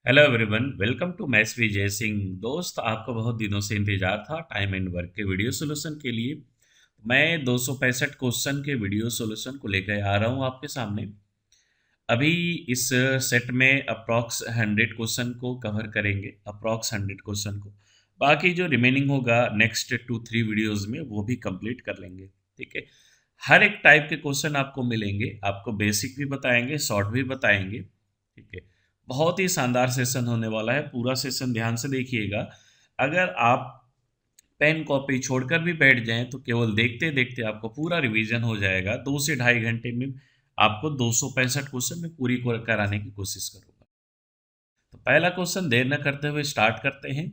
Hello everyone, welcome to maths Vijay Singh. दोस्त, आपका बहुत दिनों से इंतजार था टाइम एंड वर्क के वीडियो सॉल्यूशन के लिए। मैं 265 क्वेश्चन के वीडियो सॉल्यूशन को लेकर आ रहा हूँ आपके सामने। अभी इस सेट में अप्रॉक्स 100 क्वेश्चन को कवर करेंगे, अप्रॉक्स 100 क्वेश्चन को। बाकी जो रिमेनिंग होगा नेक्स्ट 2-3 वीडियोस में वो भी कंप्लीट कर लेंगे। ठीक है। हर एक टाइप के क्वेश्चन आपको मिलेंगे, आपको बेसिक भी बताएंगे, शॉर्ट भी बताएंगे। ठीक है। बहुत ही शानदार सेशन होने वाला है, पूरा सेशन ध्यान से देखिएगा। अगर आप पेन कॉपी छोड़कर भी बैठ जाएं तो केवल देखते देखते आपको पूरा रिवीजन हो जाएगा। 2 से ढाई घंटे में आपको 265 क्वेश्चन में पूरी कराने की कोशिश करूंगा। तो पहला क्वेश्चन देर न करते हुए स्टार्ट करते हैं।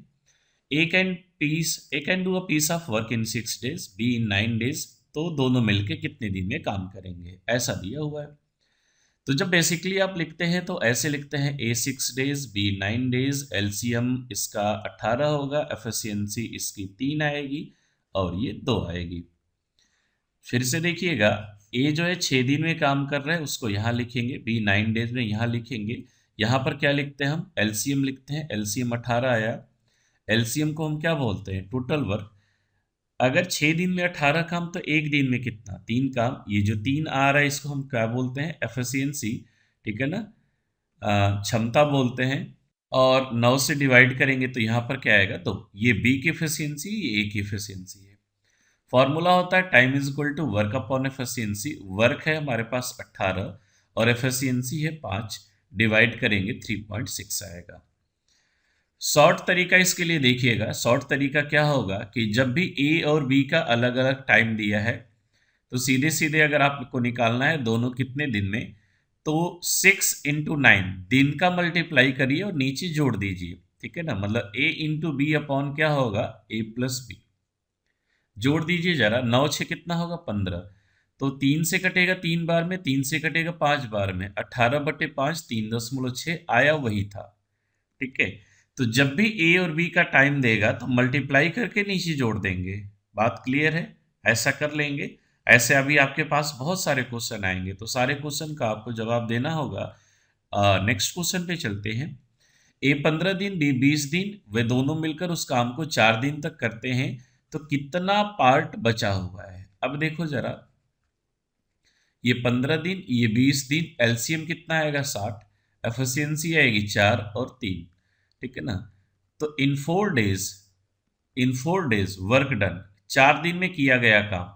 A can do a piece of work in 6 days, B in 9 days। तो दोनों मिलके कितने दिन में काम करेंगे, ऐसा दिया हुआ है। तो जब बेसिकली आप लिखते हैं तो ऐसे लिखते हैं, ए 6 days, बी 9 days, एलसीएम इसका 18 होगा, एफिशिएंसी इसकी 3 आएगी और ये 2 आएगी। फिर से देखिएगा, ए जो है 6 दिन में काम कर रहा है उसको यहाँ लिखेंगे, बी 9 days में यहाँ लिखेंगे। यहाँ पर क्या लिखते हैं हम, एलसीएम लिखते हैं। एलसीएम 18 आया। एलसीएम को हम क्या बोलते हैं, टोटल वर्क। अगर 6 दिन में 18 काम तो एक दिन में कितना, 3 काम। ये जो 3 आ रहा है इसको हम क्या बोलते हैं, एफिशिएंसी। ठीक है ना, क्षमता बोलते हैं। और 9 से डिवाइड करेंगे तो यहाँ पर क्या आएगा, तो ये बी की एफिशिएंसी, ये ए की एफिशिएंसी है। फॉर्मूला होता है time is equal to work upon efficiency. Work है हमारे पास 18 और एफिशिएंसी है 5, डिवाइड करेंगे 3.6 आएगा। शॉर्ट तरीका इसके लिए देखिएगा, शॉर्ट तरीका क्या होगा कि जब भी ए और बी का अलग अलग टाइम दिया है तो सीधे सीधे अगर आपको निकालना है दोनों कितने दिन में, तो 6 × 9 दिन का मल्टीप्लाई करिए और नीचे जोड़ दीजिए। ठीक है ना, मतलब ए इंटू बी अपॉन क्या होगा, ए प्लस बी। जोड़ दीजिए जरा, 9 × 6 कितना होगा, 15। तो 3 से कटेगा 3 बार में, 3 से कटेगा 5 बार में, 18/5, 3.6 आया, वही था। ठीक है। तो जब भी ए और बी का टाइम देगा तो मल्टीप्लाई करके नीचे जोड़ देंगे। बात क्लियर है, ऐसा कर लेंगे। ऐसे अभी आपके पास बहुत सारे क्वेश्चन आएंगे तो सारे क्वेश्चन का आपको जवाब देना होगा। नेक्स्ट क्वेश्चन पे चलते हैं। ए 15 दिन, बी 20 दिन, वे दोनों मिलकर उस काम को 4 दिन तक करते हैं, तो कितना पार्ट बचा हुआ है। अब देखो जरा, ये 15 दिन, ये 20 दिन, एलसीएम कितना आएगा, 60, एफिशिएंसी आएगी 4 और 3। ठीक है ना। तो इन 4 डेज वर्क डन, 4 दिन में किया गया काम।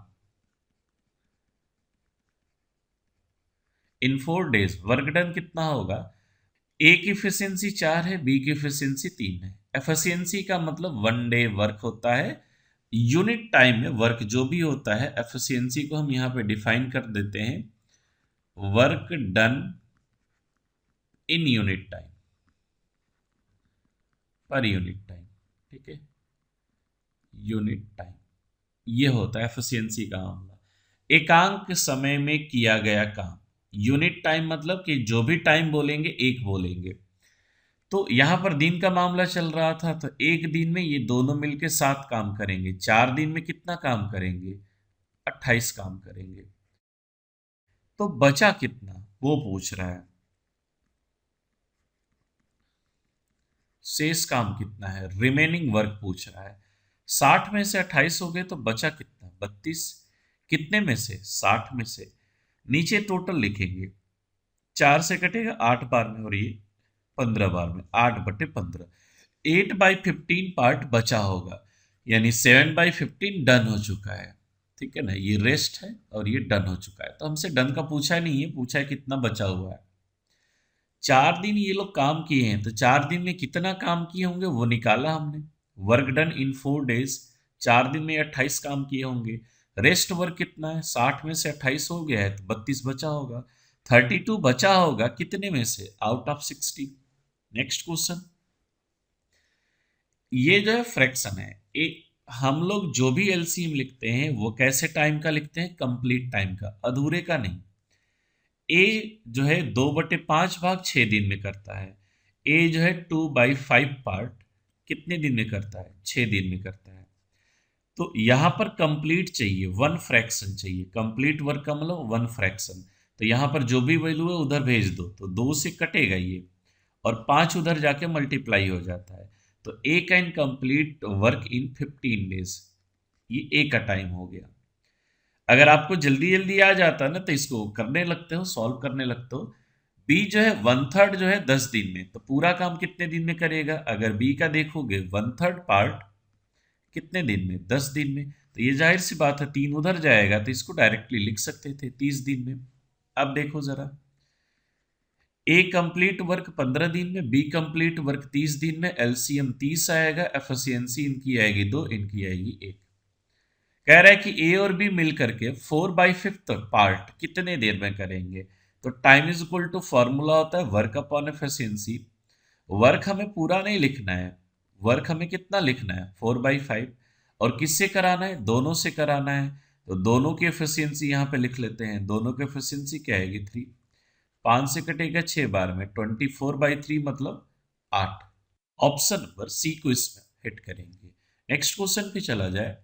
इन 4 डेज वर्क डन कितना होगा, ए की एफिशिएंसी 4 है, बी की एफिशिएंसी 3 है। एफिशिएंसी का मतलब 1 डे वर्क होता है। यूनिट टाइम में वर्क जो भी होता है, एफिशिएंसी को हम यहाँ पे डिफाइन कर देते हैं, work done in unit time, per unit time. ठीक है, यूनिट टाइम ये होता है एफिशिएंसी का मामला। एकांक समय में किया गया काम। यूनिट टाइम मतलब कि जो भी टाइम बोलेंगे एक बोलेंगे। तो यहां पर दिन का मामला चल रहा था तो एक दिन में ये दोनों मिलके 7 काम करेंगे, 4 दिन में कितना काम करेंगे, 28 काम करेंगे। तो बचा कितना वो पूछ रहा है, शेष काम कितना है, रिमेनिंग वर्क पूछ रहा है। 60 में से 28 हो गए तो बचा कितना, 32। कितने में से, 60 में से। नीचे टोटल लिखेंगे, 4 से कटेगा 8 बार में और ये 15 बार में, 8/15। 8/15 पार्ट बचा होगा, यानी 7/15 डन हो चुका है। ठीक है ना, ये रेस्ट है और ये डन हो चुका है। तो हमसे डन का पूछा नहीं है, पूछा है कितना बचा हुआ है। 4 दिन ये लोग काम किए हैं तो 4 दिन में कितना काम किए होंगे वो निकाला हमने। वर्क डन इन 4 डेज, 4 दिन में 28 काम किए होंगे। रेस्ट वर्क कितना है, 60 में से 28 हो गया है तो 32 बचा होगा। 32 बचा होगा कितने में से, आउट ऑफ 60। नेक्स्ट क्वेश्चन, ये जो है फ्रैक्शन है। एक हम लोग जो भी एलसीएम लिखते हैं वो कैसे टाइम का लिखते हैं, कंप्लीट टाइम का, अधूरे का नहीं। ए जो है 2/5 भाग 6 दिन में करता है। ए जो है 2/5 पार्ट कितने दिन में करता है, 6 दिन में करता है। तो यहां पर कंप्लीट चाहिए, 1 फ्रैक्शन चाहिए। कंप्लीट वर्क का मतलब 1 फ्रैक्शन। तो यहां पर जो भी वैल्यू है उधर भेज दो, तो 2 से कटेगा ये और 5 उधर जाके मल्टीप्लाई हो जाता है। तो A can complete work in 15 days, ये ए का टाइम हो गया। अगर आपको जल्दी जल्दी आ जाता है ना तो इसको करने लगते हो, सॉल्व करने लगते हो। बी जो है 1/3 जो है 10 दिन में, तो पूरा काम कितने दिन में करेगा? अगर बी का देखोगे 1/3 पार्ट कितने दिन में? 10 दिन में। तो ये जाहिर सी बात है 3 उधर जाएगा, तो इसको डायरेक्टली लिख सकते थे 30 दिन में। अब देखो जरा, ए कंप्लीट वर्क 15 दिन में, बी कंप्लीट वर्क 30 दिन में, एलसीएम 30 आएगा, एफिशिएंसी इनकी आएगी 2, इनकी आएगी 1। कह रहा है कि ए और बी मिल करके 4/5 पार्ट कितने देर में करेंगे? तो time is equal to formula होता है वर्क अपॉन एफिशिएंसी। वर्क हमें पूरा नहीं लिखना है, वर्क हमें कितना लिखना है? 4/5। और किससे कराना है? दोनों से कराना है। तो दोनों की एफिशिएंसी यहाँ पे लिख लेते हैं। दोनों की एफिशिएंसी क्या आएगी? 3। 5 से कटेगा 6 बार में, 24/3 मतलब 8। ऑप्शन नंबर सी को इसमें हिट करेंगे। नेक्स्ट क्वेश्चन पे चला जाए।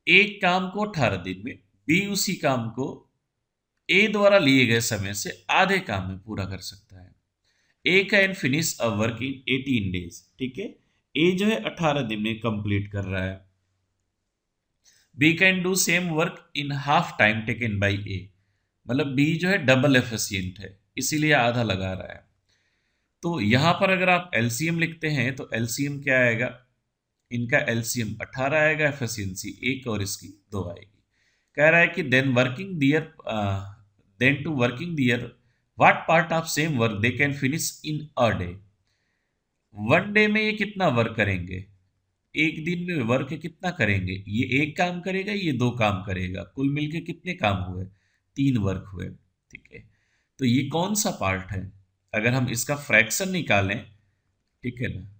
एक काम को 18 दिन में, बी उसी काम को ए द्वारा लिए गए समय से आधे काम में पूरा कर सकता है। A can finish a work in 18 days, ठीक है। ए जो है 18 दिन में कंप्लीट कर रहा है। B can do same work in half time taken by A, मतलब बी जो है डबल एफिशिएंट है, इसीलिए आधा लगा रहा है। तो यहां पर अगर आप एलसीएम लिखते हैं तो एलसीएम क्या आएगा? इनका एलसीएम 18 आएगा, एफिशिएंसी 1 और इसकी 2 आएगी। कह रहा है कि then two working there what part of same work they can finish in a day. 1 day में ये कितना वर्क करेंगे? एक दिन में वर्क कितना करेंगे? ये एक काम करेगा, ये 2 काम करेगा, कुल मिलके कितने काम हुए? 3 वर्क हुए, ठीक है। तो ये कौन सा पार्ट है? अगर हम इसका फ्रैक्शन निकालें, ठीक है ना,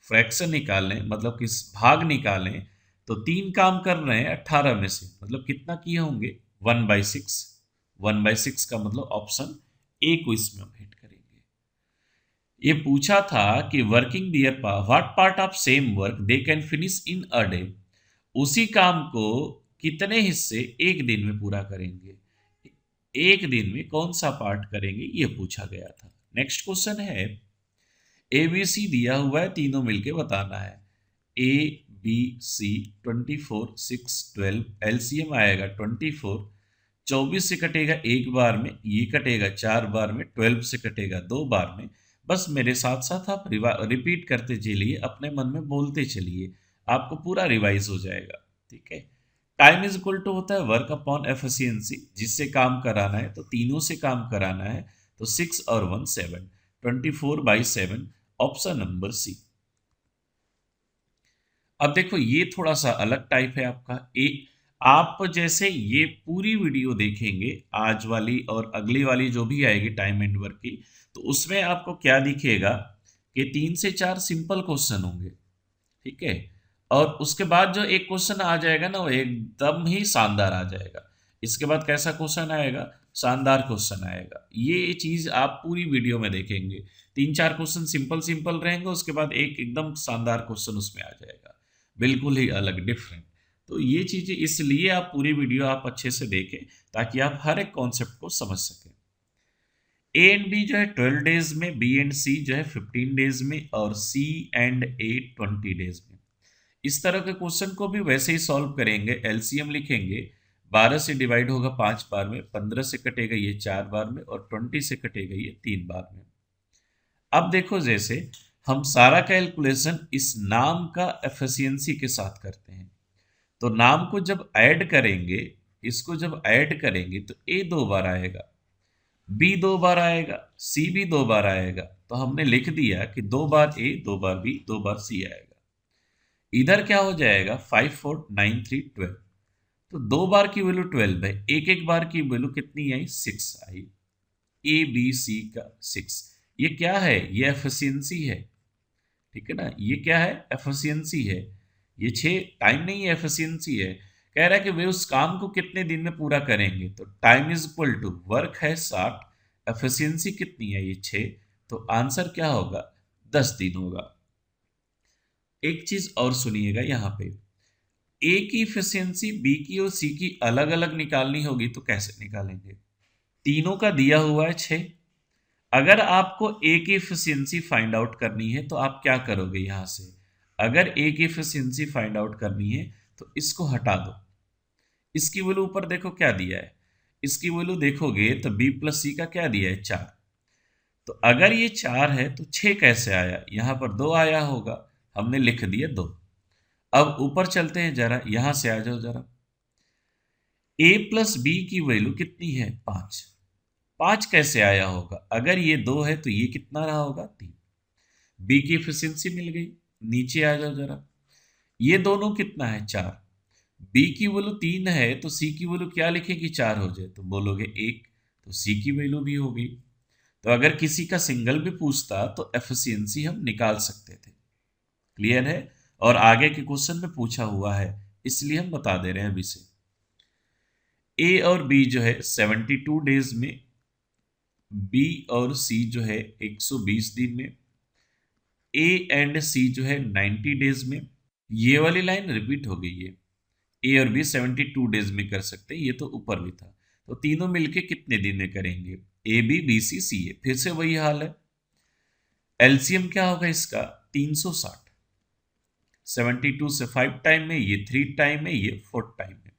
फ्रैक्शन निकालें मतलब किस भाग निकालें, तो 3 काम कर रहे हैं 18 में से, मतलब कितना किए होंगे? 1/6। 1/6 का मतलब ऑप्शन ए को इसमें हम हिट करेंगे। ये पूछा था कि working there what part of same work they can finish in a day, उसी काम को कितने हिस्से एक दिन में पूरा करेंगे? एक दिन में कौन सा पार्ट करेंगे, ये पूछा गया था। नेक्स्ट क्वेश्चन है, ए बी सी दिया हुआ है, तीनों मिलके बताना है। ए बी सी 24 6 12, एलसीएम आएगा 24। 24 से कटेगा एक बार में, ये कटेगा 4 बार में, 12 से कटेगा 2 बार में। बस मेरे साथ साथ आप रिपीट करते चलिए, अपने मन में बोलते चलिए, आपको पूरा रिवाइज हो जाएगा, ठीक है। टाइम इज इक्वल टू होता है वर्क अपॉन एफिशिएंसी, जिससे काम कराना है तो तीनों से काम कराना है, तो 6 और 1 7, 24/7, ऑप्शन नंबर सी। अब देखो ये थोड़ा सा अलग टाइप है आपका। आप जैसे ये पूरी वीडियो देखेंगे, आज वाली और अगली वाली जो भी आएगी टाइम एंड वर्क की, तो उसमें आपको क्या दिखेगा कि 3 से 4 सिंपल क्वेश्चन होंगे, ठीक है। और उसके बाद जो एक क्वेश्चन आ जाएगा ना, वो एकदम ही शानदार आ जाएगा। इसके बाद कैसा क्वेश्चन आएगा? शानदार क्वेश्चन आएगा। ये चीज आप पूरी वीडियो में देखेंगे। 3-4 क्वेश्चन सिंपल सिंपल रहेंगे, उसके बाद एक एकदम शानदार क्वेश्चन उसमें आ जाएगा, बिल्कुल ही अलग, डिफरेंट। तो ये चीजें इसलिए आप पूरी वीडियो आप अच्छे से देखें, ताकि आप हर एक कॉन्सेप्ट को समझ सकें। ए एंड बी जो है 12 डेज में, बी एंड सी जो है 15 डेज में, और सी एंड ए 20 डेज में। इस तरह के क्वेश्चन को भी वैसे ही सॉल्व करेंगे। एलसीएम लिखेंगे, 12 से डिवाइड होगा 5 बार में, 15 से कटेगा ये 4 बार में, और 20 से कटेगा ये 3 बार में। अब देखो, जैसे हम सारा कैलकुलेशन इस नाम का एफिशिएंसी के साथ करते हैं, तो नाम को जब ऐड करेंगे, इसको जब ऐड करेंगे तो ए 2 बार आएगा, बी 2 बार आएगा, सी भी 2 बार आएगा। तो हमने लिख दिया कि 2 बार ए, 2 बार बी, 2 बार सी आएगा। इधर क्या हो जाएगा? 5 4 9 3 12। तो 2 बार की वैल्यू 12 है, एक एक बार की वैल्यू कितनी आई? 6 आई। ए बी सी का 6, ये क्या है? ये एफिशिएंसी है, ठीक है ना। ये क्या है? एफिशिएंसी है। ये 6 टाइम नहीं है, एफिशिएंसी है। कह रहा है कि वे उस काम को कितने दिन में पूरा करेंगे, तो time is equal to work है 60, एफिशिएंसी कितनी है? ये 6। तो आंसर क्या होगा? 10 दिन होगा। एक चीज और सुनिएगा यहाँ पे, ए की एफिशिएंसी बी की और सी की अलग अलग निकालनी होगी, तो कैसे निकालेंगे? तीनों का दिया हुआ है 6। अगर आपको ए की एफिशिएंसी फाइंड आउट करनी है तो आप क्या करोगे यहां से? अगर ए की एफिशिएंसी फाइंड आउट करनी है तो इसको हटा दो। इसकी वैल्यू ऊपर देखो क्या दिया है, इसकी वैल्यू देखोगे तो बी प्लस सी का क्या दिया है 4। तो अगर ये 4 है तो 6 कैसे आया? यहां पर 2 आया होगा, हमने लिख दिया 2। अब ऊपर चलते हैं जरा, यहां से आ जाओ जरा। ए प्लस बी की वैल्यू कितनी है? 5। 5 कैसे आया होगा? अगर ये 2 है तो ये कितना रहा होगा? 3। बी की एफिशिएंसी मिल गई। नीचे आ जाओ जरा, ये दोनों कितना है? 4। बी की वैल्यू 3 है तो सी की वैल्यू क्या लिखेगी? 4 हो जाए तो बोलोगे 1, तो सी की वैल्यू भी हो गई। तो अगर किसी का सिंगल भी पूछता तो एफिशिएंसी हम निकाल सकते थे। क्लियर है? और आगे के क्वेश्चन में पूछा हुआ है, इसलिए हम बता दे रहे हैं अभी से। ए और बी जो है 72 डेज में, बी और सी जो है 120 दिन में, ए एंड सी जो है 90 डेज में। ये वाली लाइन रिपीट हो गई है। ए और बी 72 डेज में कर सकते हैं, ये तो ऊपर भी था। तो तीनों मिलके कितने दिन में करेंगे? ए बी बी सी सी ए, फिर से वही हाल है। एलसीएम क्या होगा इसका? 360। 72 से 5 टाइम में, ये 3 टाइम में, ये 4 टाइम में।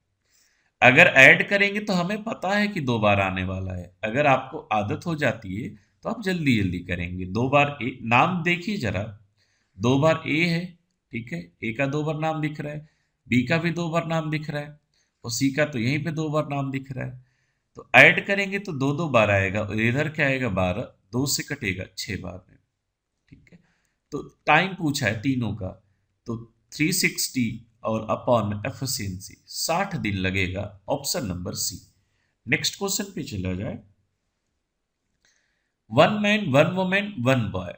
अगर ऐड करेंगे तो हमें पता है कि 2 बार आने वाला है। अगर आपको आदत हो जाती है तो आप जल्दी जल्दी करेंगे। 2 बार ए, नाम देखिए जरा, 2 बार ए है, ठीक है, ए का 2 बार नाम दिख रहा है, बी का भी 2 बार नाम दिख रहा है, और सी का तो यहीं पे 2 बार नाम दिख रहा है। तो ऐड करेंगे तो 2 बार आएगा, और इधर क्या आएगा? 12। 2 से कटेगा 6 बार में। ठीक है, तो टाइम पूछा है तीनों का, तो 360 और अपॉन एफिशिएंसी 60 दिन लगेगा। Option number C. Next question पे चला जाए। 1 मैन 1 वुमेन 1 बॉय।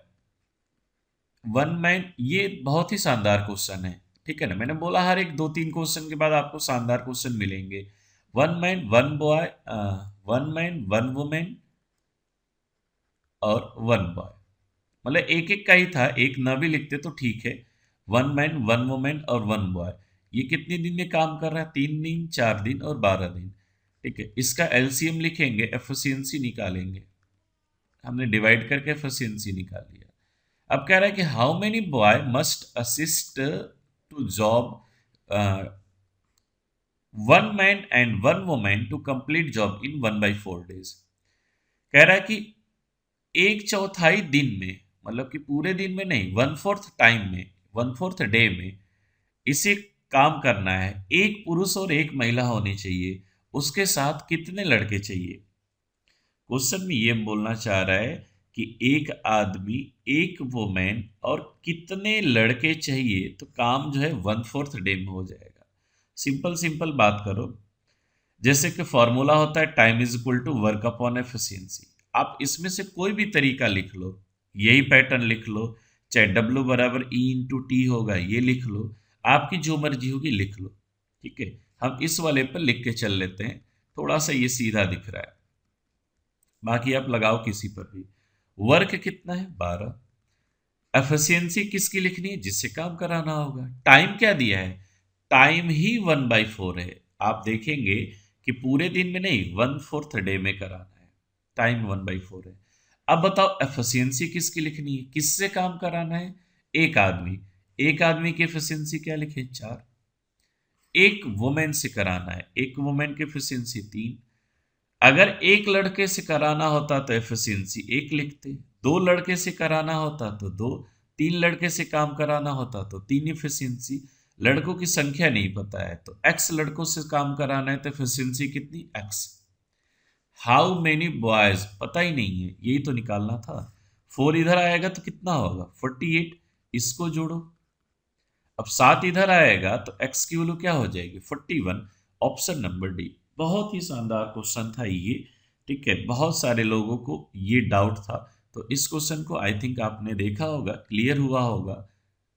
1 मैन, ये बहुत ही शानदार क्वेश्चन है, ठीक है ना? मैंने बोला हर एक 2-3 क्वेश्चन के बाद आपको शानदार क्वेश्चन मिलेंगे। 1 मैन 1 बॉय, 1 मैन 1 वुमेन और 1 बॉय, मतलब एक एक का ही था, एक न भी लिखते तो ठीक है। 1 मैन 1 वुमेन और 1 बॉय, ये कितने दिन में काम कर रहा है? 3 दिन, 4 दिन और 12 दिन। ठीक है, इसका एलसीएम लिखेंगे, एफिशिएंसी निकालेंगे। हमने डिवाइड करके एफिशिएंसी निकाल लिया। अब कह रहा है कि how many boy must assist to job 1 man and 1 women to complete job in 1/4 days. कह रहा है कि 1/4 दिन में, मतलब कि पूरे दिन में नहीं, 1/4 टाइम में, 1/4 डे में इसे काम करना है। एक पुरुष और एक महिला होनी चाहिए, उसके साथ कितने लड़के चाहिए? क्वेश्चन में ये बोलना चाह रहा है कि एक आदमी, एक वुमेन और कितने लड़के चाहिए, तो काम जो है 1/4 डे में हो जाएगा। सिंपल सिंपल बात करो, जैसे कि फॉर्मूला होता है time is equal to work upon efficiency. आप इसमें से कोई भी तरीका लिख लो, यही पैटर्न लिख लो, चाहे W बराबर E इंटू टी होगा, ये लिख लो, आपकी जो मर्जी होगी लिख लो। ठीक है, हम इस वाले पर लिख के चल लेते हैं, थोड़ा सा ये सीधा दिख रहा है, बाकी आप लगाओ किसी पर भी। वर्क कितना है? 12। एफिशिएंसी किसकी लिखनी है? जिससे काम कराना होगा। टाइम क्या दिया है? टाइम ही 1/4 है। आप देखेंगे कि पूरे दिन में नहीं, 1/4 डे में कराना है। टाइम 1/4 है। अब बताओ एफिशिएंसी किसकी लिखनी है? किससे काम कराना है? एक आदमी। एक आदमी की एफिशिएंसी क्या लिखे? 4। एक वुमेन से कराना है, एक वुमेन की एफिशिएंसी 3। अगर एक लड़के से कराना होता तो एफिशिएंसी 1 लिखते, 2 लड़के से कराना होता तो 2, 3 लड़के से काम कराना होता तो 3 एफिशिएंसी। लड़कों की संख्या नहीं पता है तो x लड़कों से काम कराना है तो एफिशिएंसी कितनी? x। हाउ मेनी बॉयज पता ही नहीं है, यही तो निकालना था। 4 इधर आएगा तो कितना होगा? 48। इसको जोड़ो। अब 7 इधर आएगा तो x की वैल्यू क्या हो जाएगी? 41। Option number D. बहुत ही शानदार क्वेश्चन था ये, ठीक है, बहुत सारे लोगों को ये डाउट था, तो इस क्वेश्चन को आई थिंक आपने देखा होगा, क्लियर हुआ होगा।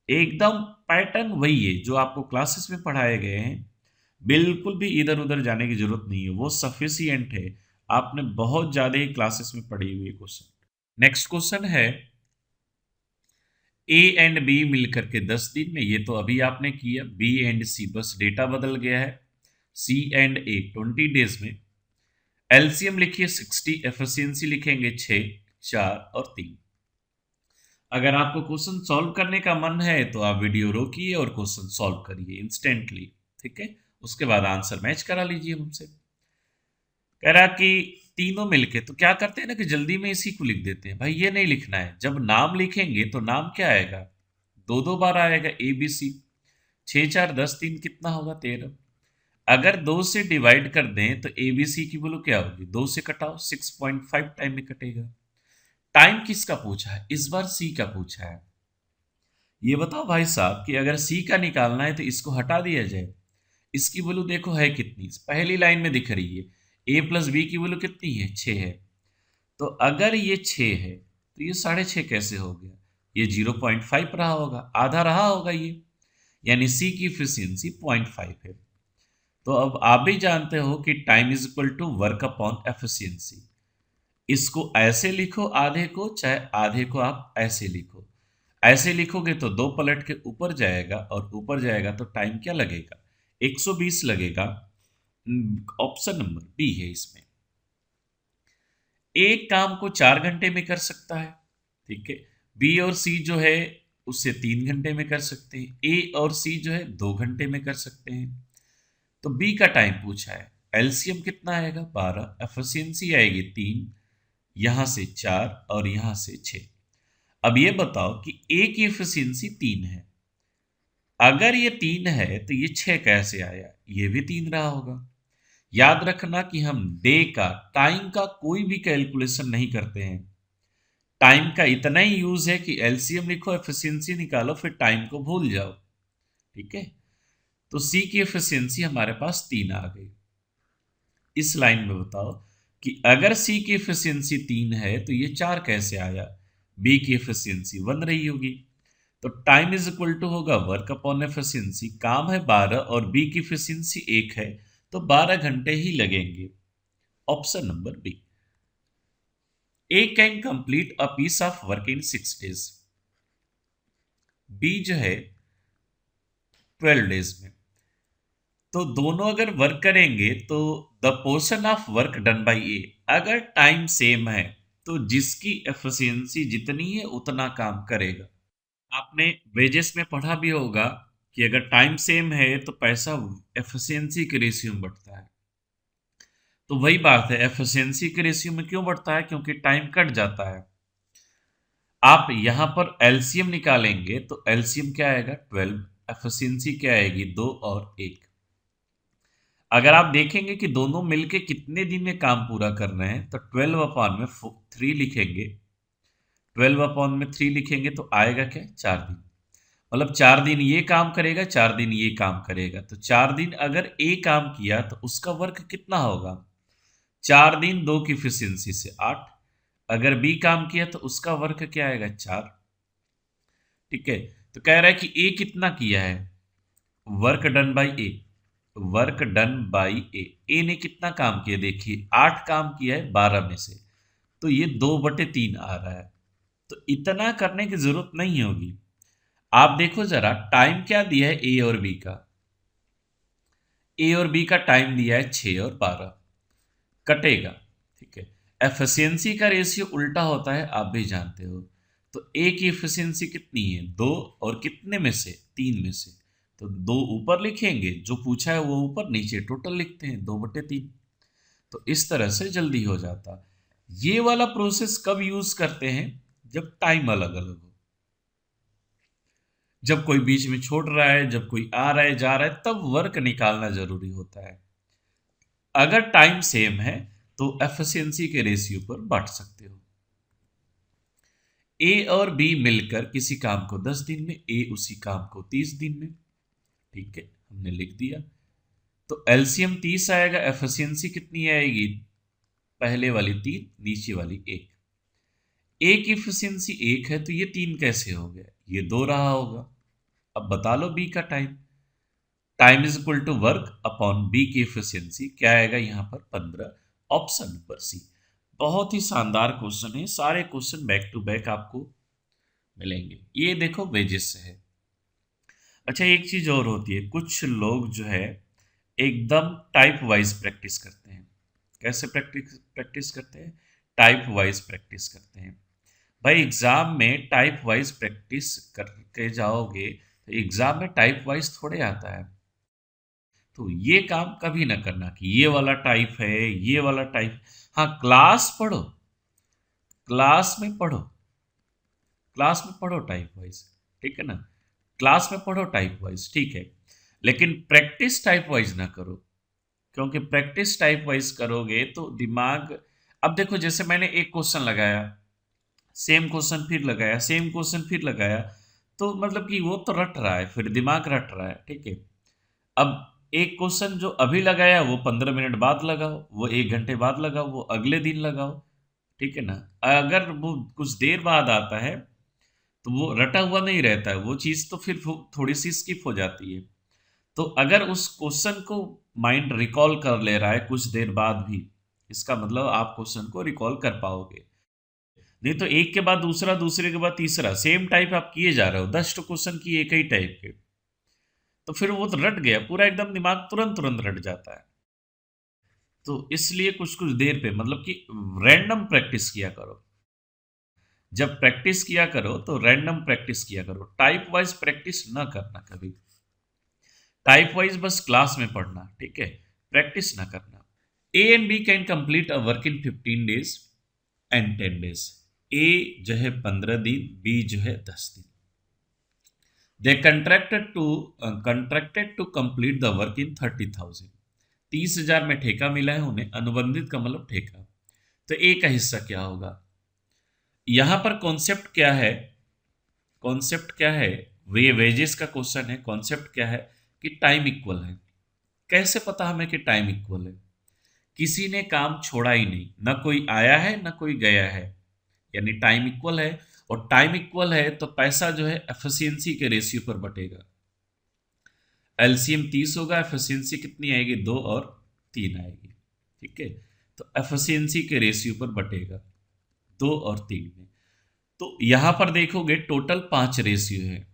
एकदम पैटर्न वही है जो आपको क्लासेस में पढ़ाए गए हैं, बिल्कुल भी इधर उधर जाने की जरूरत नहीं है, वो सफिशियंट है। आपने बहुत ज्यादा ही क्लासेस में पढ़ी हुई क्वेश्चन। नेक्स्ट क्वेश्चन है, ए एंड बी मिलकर के 10 दिन में, ये तो अभी आपने किया। बी एंड सी बस डेटा बदल गया है। सी एंड ए 20 डेज में। एलसीएम लिखिए 60, एफिशिएंसी लिखेंगे 6, 4 और 3। अगर आपको क्वेश्चन सॉल्व करने का मन है तो आप वीडियो रोकिए और क्वेश्चन सॉल्व करिए इंस्टेंटली, ठीक है। उसके बाद आंसर मैच करा लीजिए हमसे। कह रहा कि तीनों मिलके, तो क्या करते हैं ना कि जल्दी में इसी को लिख देते हैं। भाई ये नहीं लिखना है, जब नाम लिखेंगे तो नाम क्या आएगा, दो दो बार आएगा ए बी सी। 6 4 10 3 कितना होगा 13। अगर 2 से डिवाइड कर दें तो ए बी सी की वैल्यू क्या होगी, 2 से कटाओ 6.5 टाइम में कटेगा। टाइम किसका पूछा है, इस बार सी का पूछा है। ये बताओ भाई साहब कि अगर सी का निकालना है तो इसको हटा दिया जाए। इसकी वैल्यू देखो है कितनी, पहली लाइन में दिख रही है। ए प्लस बी की वैल्यू कितनी है, 6 है। तो अगर ये 6 है तो ये 6.5 कैसे हो गया, ये 0.5 रहा होगा, आधा रहा होगा ये, यानी सी की इफिशियंसी 0.5 है। तो अब आप भी जानते हो कि time is equal to work upon efficiency. इसको ऐसे लिखो आधे को, चाहे आधे को आप ऐसे लिखो। ऐसे लिखोगे तो 2 पलट के ऊपर जाएगा, और ऊपर जाएगा तो टाइम क्या लगेगा, 120 लगेगा। ऑप्शन नंबर बी है इसमें। एक काम को 4 घंटे में कर सकता है, ठीक है। बी और सी जो है उससे 3 घंटे में कर सकते हैं। ए और सी जो है 2 घंटे में कर सकते हैं। तो बी का टाइम पूछा है, एलसीएम कितना आएगा 12, एफिशिएंसी आएगी 3, यहां से 4 और यहां से 6। अब ये बताओ कि ए की एफिशिएंसी 3 है, अगर ये 3 है तो ये 6 कैसे आया, ये भी 3 रहा होगा। याद रखना कि हम डे का, टाइम का कोई भी कैलकुलेशन नहीं करते हैं। टाइम का इतना ही यूज है कि एलसीएम लिखो, एफिशिएंसी निकालो, फिर टाइम को भूल जाओ, ठीक है। तो सी की एफिशिएंसी हमारे पास 3 आ गई। इस लाइन में बताओ कि अगर सी की एफिशिएंसी 3 है तो ये 4 कैसे आया, बी की एफिशिएंसी 1 रही होगी। तो टाइम इज इक्वल टू होगा वर्क अपॉन एफिशिएंसी। काम है 12 और बी की एफिशिएंसी 1 है, तो 12 घंटे ही लगेंगे। Option number B. A can complete a piece of work in 6 days. B जो है 12 डेज में। तो दोनों अगर वर्क करेंगे तो the portion of work done by A, अगर टाइम सेम है तो जिसकी एफिशिएंसी जितनी है उतना काम करेगा। आपने वेजेस में पढ़ा भी होगा कि अगर टाइम सेम है तो पैसा एफिशिएंसी के रेशियो में बढ़ता है। तो वही बात है, एफिशिएंसी के रेशियो में क्यों बढ़ता है, क्योंकि टाइम कट जाता है। आप यहां पर एलसीएम निकालेंगे तो एलसीएम क्या आएगा 12, एफिशिएंसी क्या आएगी 2 और 1। अगर आप देखेंगे कि दोनों मिलके कितने दिन में काम पूरा कर रहे हैं तो 12 अपॉन में 3 लिखेंगे, 12 अपॉन में 3 लिखेंगे तो आएगा क्या 4 दिन। मतलब 4 दिन ये काम करेगा, 4 दिन ये काम करेगा। तो 4 दिन अगर ए काम किया तो उसका वर्क कितना होगा, 4 दिन 2 की एफिशिएंसी से 8। अगर बी काम किया तो उसका वर्क क्या आएगा 4, ठीक है। तो कह रहा है कि ए कितना किया है, work done by A, work done by A. A ने कितना काम किया, देखिए 8 काम किया है 12 में से, तो ये 2/3 आ रहा है। तो इतना करने की जरूरत नहीं होगी। आप देखो जरा टाइम क्या दिया है ए और बी का, ए और बी का टाइम दिया है 6 और 12, कटेगा, ठीक है। एफिशिएंसी का रेशियो उल्टा होता है, आप भी जानते हो। तो ए की एफिशिएंसी कितनी है 2, और कितने में से 3 में से, तो 2 ऊपर लिखेंगे, जो पूछा है वो ऊपर, नीचे टोटल लिखते हैं 2/3। तो इस तरह से जल्दी हो जाता। ये वाला प्रोसेस कब यूज करते हैं, जब टाइम अलग अलग हो, जब कोई बीच में छोड़ रहा है, जब कोई आ रहा है जा रहा है, तब वर्क निकालना जरूरी होता है। अगर टाइम सेम है तो एफिशिएंसी के रेशियो पर बांट सकते हो। ए और बी मिलकर किसी काम को 10 दिन में, ए उसी काम को 30 दिन में, ठीक है, हमने लिख दिया। तो एलसीएम 30 आएगा, एफिशिएंसी कितनी आएगी, पहले वाली 3, नीचे वाली 1। ए की एफिशिएंसी 1 है तो ये 3 कैसे हो गया, ये 2 रहा होगा। अब बता लो बी का time, time is equal to work upon B की एफिशिएंसी, क्या आएगा यहाँ पर 15। Option number C. बहुत ही शानदार क्वेश्चन है, सारे क्वेश्चन बैक टू बैक आपको मिलेंगे। ये देखो वेजेस से है। अच्छा एक चीज और होती है, कुछ लोग जो है एकदम टाइप वाइज प्रैक्टिस करते हैं। कैसे प्रैक्टिस प्रैक्टिस करते हैं, टाइप वाइज प्रैक्टिस करते हैं। भाई एग्जाम में टाइप वाइज प्रैक्टिस करके जाओगे तो एग्जाम में टाइप वाइज थोड़े आता है। तो ये काम कभी ना करना कि ये वाला टाइप है, ये वाला टाइप। हाँ, क्लास पढ़ो, क्लास में पढ़ो, क्लास में पढ़ो टाइप वाइज, ठीक है ना। क्लास में पढ़ो टाइप वाइज, ठीक है, लेकिन प्रैक्टिस टाइप वाइज ना करो। क्योंकि प्रैक्टिस टाइप वाइज करोगे तो दिमाग, अब देखो जैसे मैंने एक क्वेश्चन लगाया, सेम क्वेश्चन फिर लगाया, सेम क्वेश्चन फिर लगाया, तो मतलब कि वो तो रट रहा है, फिर दिमाग रट रहा है, ठीक है। अब एक क्वेश्चन जो अभी लगाया वो 15 मिनट बाद लगाओ, वो 1 घंटे बाद लगाओ, वो अगले दिन लगाओ, ठीक है ना। अगर वो कुछ देर बाद आता है तो वो रटा हुआ नहीं रहता है, वो चीज़ तो फिर थोड़ी सी स्किप हो जाती है। तो अगर उस क्वेश्चन को माइंड रिकॉल कर ले रहा है कुछ देर बाद भी, इसका मतलब आप क्वेश्चन को रिकॉल कर पाओगे। नहीं तो एक के बाद दूसरा, दूसरे के बाद तीसरा, सेम टाइप आप किए जा रहे हो, 10 क्वेश्चन की एक ही टाइप के, तो फिर वो तो रट गया पूरा, एकदम दिमाग तुरंत तुरंत रट जाता है। तो इसलिए कुछ कुछ देर पे मतलब कि रैंडम प्रैक्टिस किया करो। जब प्रैक्टिस किया करो तो रैंडम प्रैक्टिस किया करो, टाइप वाइज प्रैक्टिस ना करना कभी। टाइप वाइज बस क्लास में पढ़ना, ठीक है, प्रैक्टिस ना करना। A and B can complete a work in 15 days and 10 days। A जो है 15 दिन, बी जो है 10 दिन। They contracted to complete the work in 30,000। 30,000 में ठेका मिला है उन्हें, अनुबंधित का मतलब ठेका। तो ए का हिस्सा क्या होगा? यहां पर कॉन्सेप्ट क्या है? कॉन्सेप्ट क्या है? वे वेजेस का क्वेश्चन है। कॉन्सेप्ट क्या है कि टाइम इक्वल है। कैसे पता हमें कि टाइम इक्वल है? किसी ने काम छोड़ा ही नहीं, ना कोई आया है ना कोई गया है, यानी टाइम इक्वल है। और टाइम इक्वल है तो पैसा जो है एफिशिएंसी के रेशियो पर बटेगा। एलसीएम 30 होगा, एफिशिएंसी कितनी आएगी? 2 और 3 आएगी, ठीक है। तो एफिशिएंसी के रेशियो पर बटेगा 2 और 3 में। तो यहां पर देखोगे टोटल 5 रेशियो है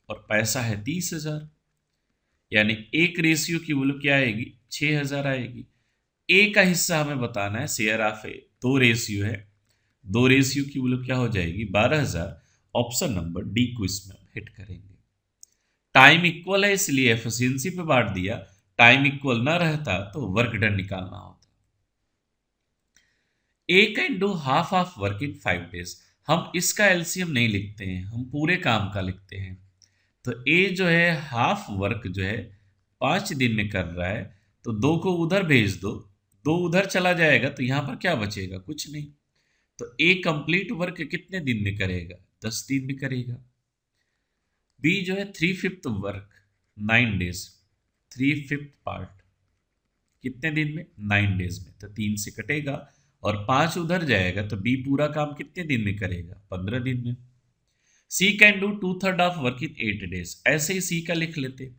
और पैसा है 30,000, यानी एक रेशियो की वैल्यू क्या आएगी? 6,000 आएगी। ए का हिस्सा हमें बताना है, शेयर ऑफ ए 2 रेशियो है, 2 रेशियो की वैल्यू क्या हो जाएगी? 12,000। ऑप्शन नंबर डी को इसमें हिट करेंगे। टाइम इक्वल है इसलिए एफिशिएंसी पे बांट दिया, टाइम इक्वल ना रहता तो वर्क डन निकालना होता। A can do half of work in 5 days। हम इसका एलसीएम नहीं लिखते हैं, हम पूरे काम का लिखते हैं। तो ए जो है हाफ वर्क जो है 5 दिन में कर रहा है, तो 2 को उधर भेज दो, 2 उधर चला जाएगा तो यहां पर क्या बचेगा? कुछ नहीं। तो ए कंप्लीट वर्क कितने दिन में करेगा? 10 दिन में करेगा। बी जो है 3/5 वर्क 9 days, 3/5 पार्ट कितने दिन में? 9 days में। तो 3 से कटेगा और 5 उधर जाएगा, तो बी पूरा काम कितने दिन में करेगा? 15 दिन में। C can do 2/3 of work in 8 days। ऐसे ही सी का लिख लेते,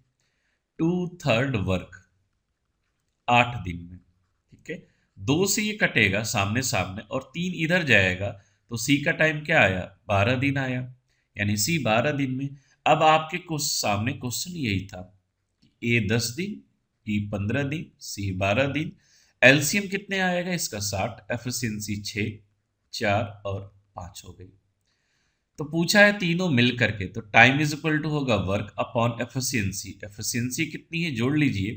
2/3 वर्क 8 दिन में, ठीक है। 2 से ये कटेगा सामने सामने और 3 इधर जाएगा, तो सी का टाइम क्या आया? 12 दिन आया, यानी सी 12 दिन में। अब आपके कुछ सामने क्वेश्चन यही था, ए 10 दिन, बी 15 दिन, सी 12 दिन। एलसीएम कितने आएगा इसका? 60। एफिशिएंसी 6, 4 और 5 हो गई। तो पूछा है तीनों मिल करके, तो टाइम इज इक्वल टू होगा वर्क अपॉन एफिशिएंसी। एफिशिएंसी कितनी है जोड़ लीजिए,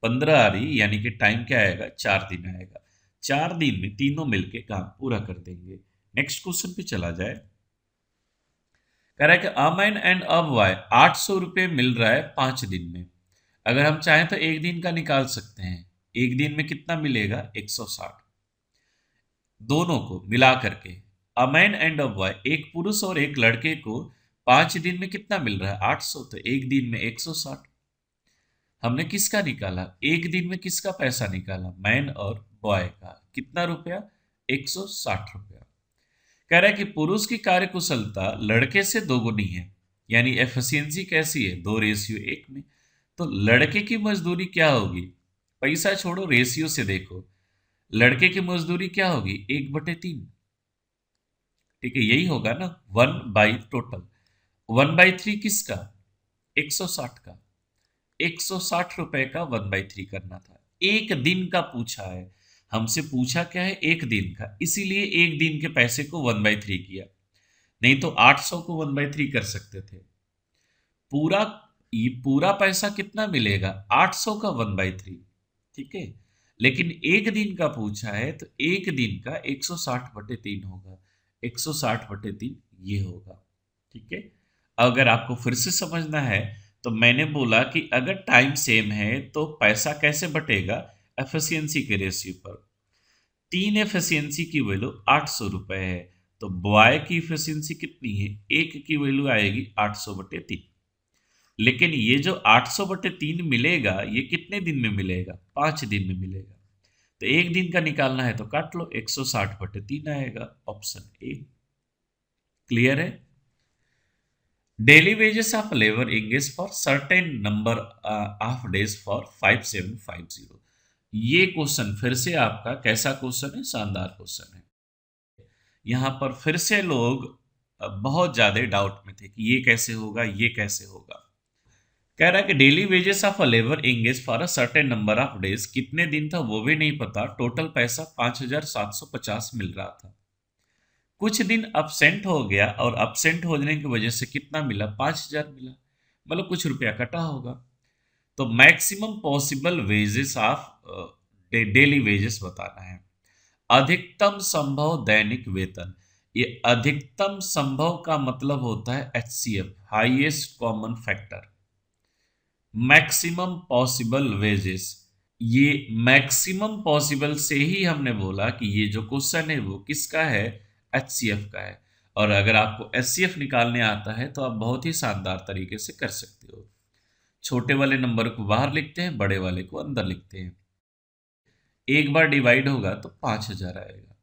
15 आ रही, यानी कि टाइम क्या आएगा? 4 दिन आएगा। 4 दिन में तीनों मिलके काम पूरा कर देंगे। नेक्स्ट क्वेश्चन पे चला जाए। कह रहा है कि अमैन एंड अब वाई 800 रुपये मिल रहा है 5 दिन में। अगर हम चाहें तो एक दिन का निकाल सकते हैं। एक दिन में कितना मिलेगा? 160। दोनों को मिला करके a man and a boy, एक पुरुष और एक लड़के को 5 दिन में कितना मिल रहा है? 800। तो एक दिन में 160। हमने किसका निकाला? एक दिन में किसका पैसा निकाला? मैन और बॉय का। कितना रुपया? 160 रुपया। कह रहा है कि पुरुष की कार्यकुशलता लड़के से दोगुनी है, यानी एफिशिएंसी कैसी है? 2:1 में। तो लड़के की मजदूरी क्या होगी? पैसा छोड़ो, रेशियो से देखो। लड़के की मजदूरी क्या होगी? 1/3, ठीक है, यही होगा ना, 1/टोटल। 1/3 किसका? 160 का। 160 रुपए का 1/3 करना था। एक दिन का पूछा है, हमसे पूछा क्या है, एक दिन का, इसीलिए एक दिन के पैसे को 1/3 किया। नहीं तो 800 को 1/3 कर सकते थे। पूरा ये पूरा पैसा कितना मिलेगा, 800 का 1/3। ठीक है, लेकिन एक दिन का पूछा है तो एक दिन का 160/3 होगा। 160/3 ये होगा। ठीक है, अगर आपको फिर से समझना है तो मैंने बोला कि अगर टाइम सेम है तो पैसा कैसे बटेगा, एफिशिएंसी के रेशियो पर। 3 एफिशिएंसी की वैल्यू 800 रुपए है, तो बॉय की एफिशिएंसी कितनी है, एक की वैल्यू आएगी 800/3। लेकिन ये जो 800/3 मिलेगा ये कितने दिन में मिलेगा, 5 दिन में मिलेगा। तो एक दिन का निकालना है तो काट लो, 160/3 आएगा, ऑप्शन ए। क्लियर है। Daily wages of labour engage for certain number of days for 5750। ये क्वेश्चन फिर से आपका कैसा क्वेश्चन है, शानदार क्वेश्चन है। यहां पर फिर से लोग बहुत ज्यादा डाउट में थे कि ये कैसे होगा, ये कैसे होगा। कह रहा है कि daily wages of a labour engage for a certain number of days, कितने दिन था वो भी नहीं पता, टोटल पैसा 5750 मिल रहा था। कुछ दिन अपसेंट हो गया और अपसेंट होने की वजह से कितना मिला, 5000 मिला, मतलब कुछ रुपया कटा होगा। तो maximum possible wages of daily wages बताना है। अधिकतम संभव दैनिक वेतन, ये अधिकतम संभव का मतलब होता है HCF, highest common factor. Maximum possible wages, ये मैक्सिमम पॉसिबल से ही हमने बोला कि ये जो क्वेश्चन है वो किसका है, एचसीएफ का है। और अगर आपको एचसीएफ निकालने आता है तो आप बहुत ही शानदार तरीके से कर सकते हो। छोटे वाले नंबर को बाहर लिखते हैं, बड़े वाले को अंदर लिखते हैं। एक बार डिवाइड होगा तो 5000 आएगा,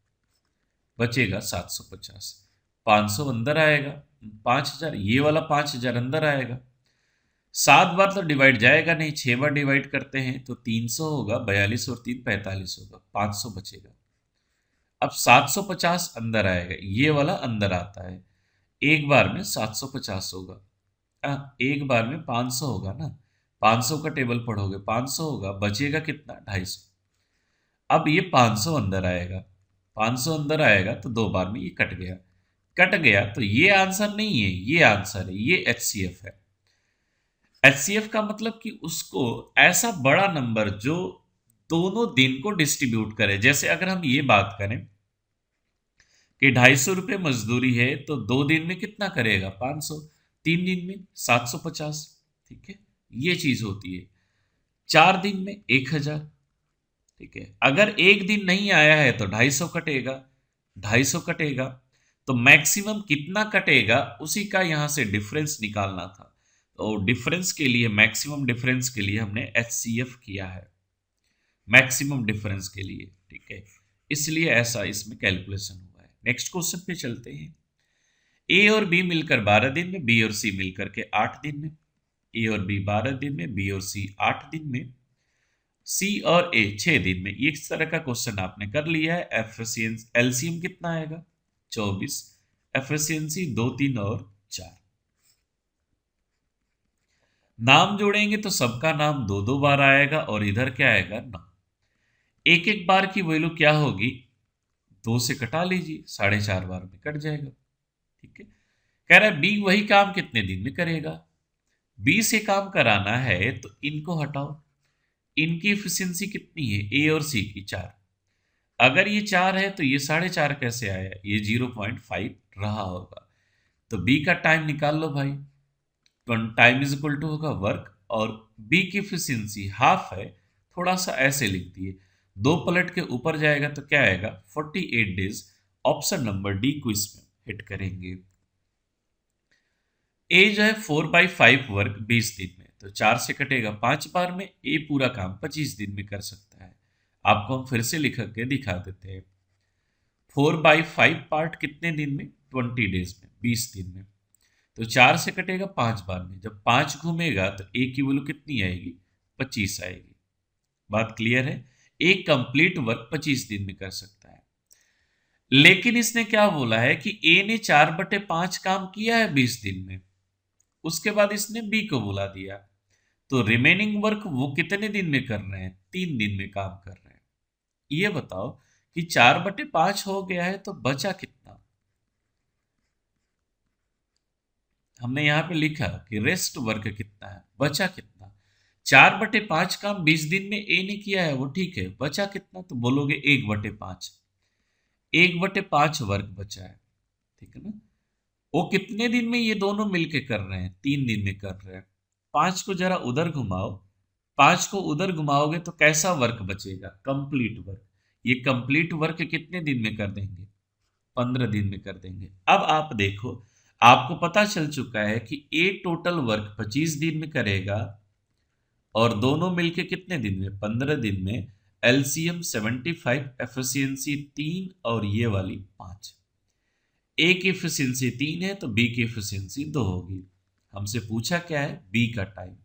बचेगा 750। 500 अंदर आएगा, 5000, ये वाला 5000 अंदर आएगा। 7 बार तो डिवाइड जाएगा नहीं, 6 बार डिवाइड करते हैं तो 300 होगा, 42 और 3 45 होगा, 500 बचेगा। अब 750 अंदर आएगा, ये वाला अंदर आता है। एक बार में 750 होगा, एक बार में 500 होगा ना, 500 का टेबल पढ़ोगे 500 होगा, बचेगा कितना, 250। अब ये 500 अंदर आएगा, 500 अंदर आएगा तो 2 बार में ये कट गया। कट गया तो ये आंसर नहीं है, ये आंसर है, ये एचसीएफ है। एचसीएफ का मतलब कि उसको ऐसा बड़ा नंबर जो दोनों दिन को डिस्ट्रीब्यूट करे। जैसे अगर हम ये बात करें कि 250 रुपये मजदूरी है तो 2 दिन में कितना करेगा, 500, 3 दिन में 750। ठीक है, ये चीज होती है। 4 दिन में 1000। ठीक है, अगर एक दिन नहीं आया है तो 250 कटेगा, 250 कटेगा, तो मैक्सिमम कितना कटेगा उसी का यहां से डिफरेंस निकालना था। तो डिफरेंस के लिए, मैक्सिमम डिफरेंस के लिए हमने एचसीएफ किया है, मैक्सिमम डिफरेंस के लिए। ठीक है, इसलिए ऐसा इसमें कैलकुलेशन हुआ है। नेक्स्ट क्वेश्चन पे चलते हैं। ए और बी मिलकर 12 दिन में, बी और सी मिलकर के 8 दिन में। ए और बी 12 दिन में, बी और सी 8 दिन में, सी और ए 6 दिन में। इस तरह का क्वेश्चन आपने कर लिया है। एफिशिएंसी एलसीएम कितना आएगा, 24। एफिशिएंसी 2, 3 और 4। नाम जोड़ेंगे तो सबका नाम 2 2 बार आएगा और इधर क्या आएगा, 9। एक एक बार की वैल्यू क्या होगी, 2 से कटा लीजिए, 4.5 बार में कट जाएगा। ठीक है, कह रहा है बी वही काम कितने दिन में करेगा। बी से काम कराना है तो इनको हटाओ, इनकी एफिशिएंसी कितनी है, ए और सी की 4। अगर ये 4 है तो ये 4.5 कैसे आया, ये 0.5 रहा होगा। तो बी का टाइम निकाल लो भाई, टाइम इज इक्वल टू होगा वर्क, और बी की एफिशिएंसी हाफ है, थोड़ा सा ऐसे लिख दिए, 2 पलट के ऊपर जाएगा तो क्या आएगा, 48 डेज। ऑप्शन नंबर डी को इसमें हिट करेंगे। ए जो है 4/5 वर्क 20 दिन में, तो 4 से कटेगा 5 बार में, ए पूरा काम 25 दिन में कर सकता है। आपको हम फिर से लिख के दिखा देते हैं। 4/5 पार्ट कितने दिन में, 20 डेज में, 20 दिन में। तो 4 से कटेगा 5 बार में, जब 5 घूमेगा तो ए की वैल्यू कितनी आएगी, 25 आएगी। बात क्लियर है। एक कंप्लीट वर्क 25 दिन में कर सकता है। लेकिन इसने क्या बोला है कि ए ने 4/5 काम किया है 20 दिन में, उसके बाद इसने बी को बुला दिया, तो रिमेनिंग वर्क वो कितने दिन में कर रहे हैं, 3 दिन में काम कर रहे हैं। ये बताओ कि 4/5 हो गया है तो बचा कितना। हमने यहाँ पे लिखा कि रेस्ट वर्क कितना है, बचा कितना। 4/5 काम 20 दिन में ए ने किया है, वो ठीक है, बचा कितना, तो बोलोगे 1/5। 1/5 वर्क बचा है, ठीक है ना। वो कितने दिन में ये दोनों मिलके कर रहे हैं, 3 दिन में कर रहे हैं। 5 को जरा उधर घुमाओ, 5 को उधर घुमाओगे तो कैसा वर्क बचेगा, कंप्लीट वर्क। ये कंप्लीट वर्क कितने दिन में कर देंगे, 15 दिन में कर देंगे। अब आप देखो, आपको पता चल चुका है कि ए टोटल वर्क 25 दिन में करेगा और दोनों मिलके कितने दिन में, 15 दिन में। एलसीएम 75, एफिशिएंसी 3 और ये वाली 5। ए की एफिशिएंसी 3 है तो बी की एफिशिएंसी 2 होगी। हमसे पूछा क्या है, बी का time.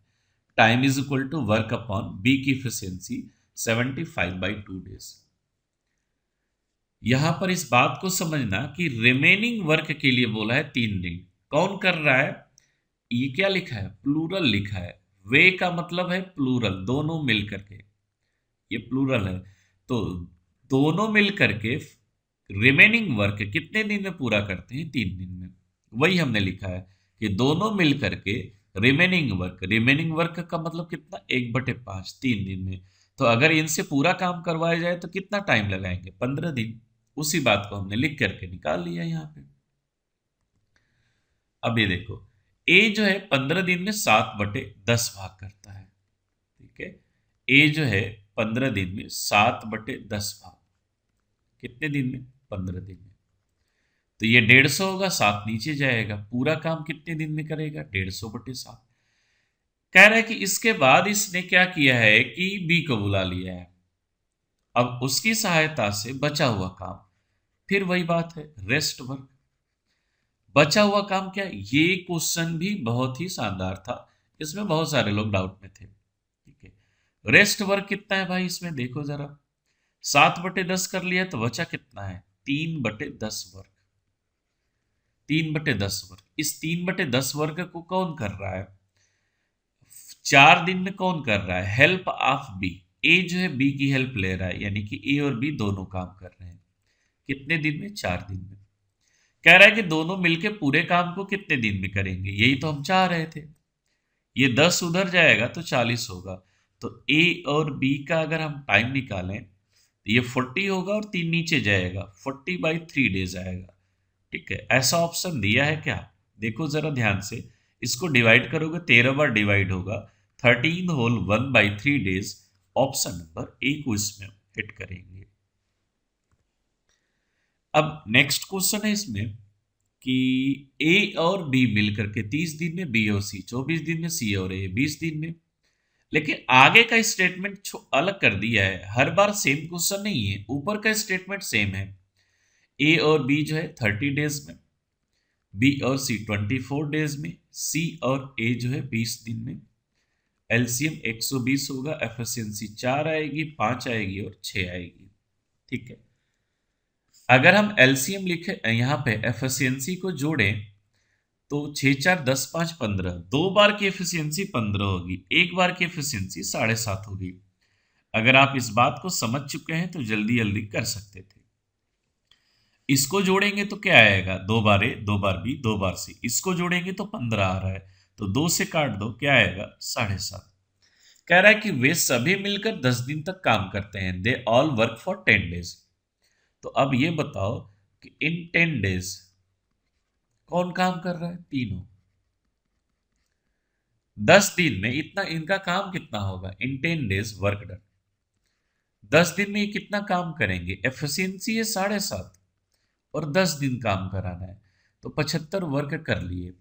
Time is equal to work upon B की एफिशिएंसी 75/2 डेज। यहां पर इस बात को समझना कि रिमेनिंग वर्क के लिए बोला है 3 दिन। कौन कर रहा है, ये क्या लिखा है, प्लूरल लिखा है। वे का मतलब है प्लूरल, दोनों मिल करके, ये प्लूरल है। तो दोनों मिल करके रिमेनिंग वर्क कितने दिन में पूरा करते हैं, 3 दिन में। वही हमने लिखा है कि दोनों मिल करके रिमेनिंग वर्क का मतलब कितना, 1/5, 3 दिन में। तो अगर इनसे पूरा काम करवाया जाए तो कितना टाइम लगाएंगे, 15 दिन। उसी बात को हमने लिख करके निकाल लिया यहाँ पे। अब ये देखो, ए जो है 15 दिन में 7/10 भाग करता है, ठीक है। ए जो है 15 दिन में 7/10 भाग, कितने दिन में, 15 दिन में। तो ये 150 होगा, 7 नीचे जाएगा। पूरा काम कितने दिन में करेगा, 150/7। कह रहा है कि इसके बाद इसने क्या किया है कि बी को बुला लिया है। अब उसकी सहायता से बचा हुआ काम, फिर वही बात है, रेस्ट वर्क। बचा हुआ काम क्या है, ये क्वेश्चन भी बहुत ही शानदार था, इसमें बहुत सारे लोग डाउट में थे, ठीक है। रेस्ट वर्क कितना है भाई, इसमें देखो जरा, 7/10 कर लिया तो बचा कितना है, 3/10 वर्क। 3/10 वर्क, इस 3/10 वर्क को कौन कर रहा है, 4 दिन में कौन कर रहा है, हेल्प ऑफ बी। ए जो है बी की हेल्प ले रहा है, यानी कि ए और बी दोनों काम कर रहे हैं। कितने दिन में, 4 दिन में। कह रहा है कि दोनों मिलके पूरे काम को कितने दिन में करेंगे, यही तो हम चाह रहे थे। ये 10 उधर जाएगा तो 40 होगा। तो ए और बी का अगर हम टाइम निकालें तो ये 40 होगा और 3 नीचे जाएगा, 40/3 डेज आएगा, ठीक है। ऐसा ऑप्शन दिया है क्या, देखो जरा ध्यान से। इसको डिवाइड करोगे, 13 बार डिवाइड होगा, 13 whole 1/3 days. Option number A को इसमें हिट करेंगे। अब नेक्स्ट क्वेश्चन है इसमें कि ए और बी मिलकर के 30 दिन में, बी और सी 24 दिन में, सी और ए 20 दिन में। लेकिन आगे का स्टेटमेंट अलग कर दिया है, हर बार सेम क्वेश्चन नहीं है, ऊपर का स्टेटमेंट सेम है। ए और बी जो है 30 डेज में, बी और सी 24 डेज में, सी और ए जो है 20 दिन में। एलसीएम 120 होगा, एफिशिएंसी 4 आएगी, 5 आएगी और 6 आएगी, ठीक है। अगर हम एलसीएम लिखे यहाँ पे, एफिशिएंसी को जोड़ें तो 6 4 10 5 15, 2 बार की एफिशिएंसी 15 होगी, 1 बार की एफिशिएंसी 7.5 होगी। अगर आप इस बात को समझ चुके हैं तो जल्दी जल्दी कर सकते थे। इसको जोड़ेंगे तो क्या आएगा, 2 बार ए, 2 बार बी, 2 बार सी। इसको जोड़ेंगे तो 15 आ रहा है, तो 2 से काट दो, क्या आएगा, 7.5। कह रहा है कि वे सभी मिलकर 10 दिन तक काम करते हैं, they all work for 10 days. तो अब ये बताओ कि इन 10 डेज कौन काम कर रहा है, तीनों। 10 दिन में इतना इनका काम कितना होगा, इन 10 डेज वर्क डन। 10 दिन में ये कितना काम करेंगे, एफिशिएंसी है 7.5 और 10 दिन काम कराना है, तो 75 वर्क कर लिए।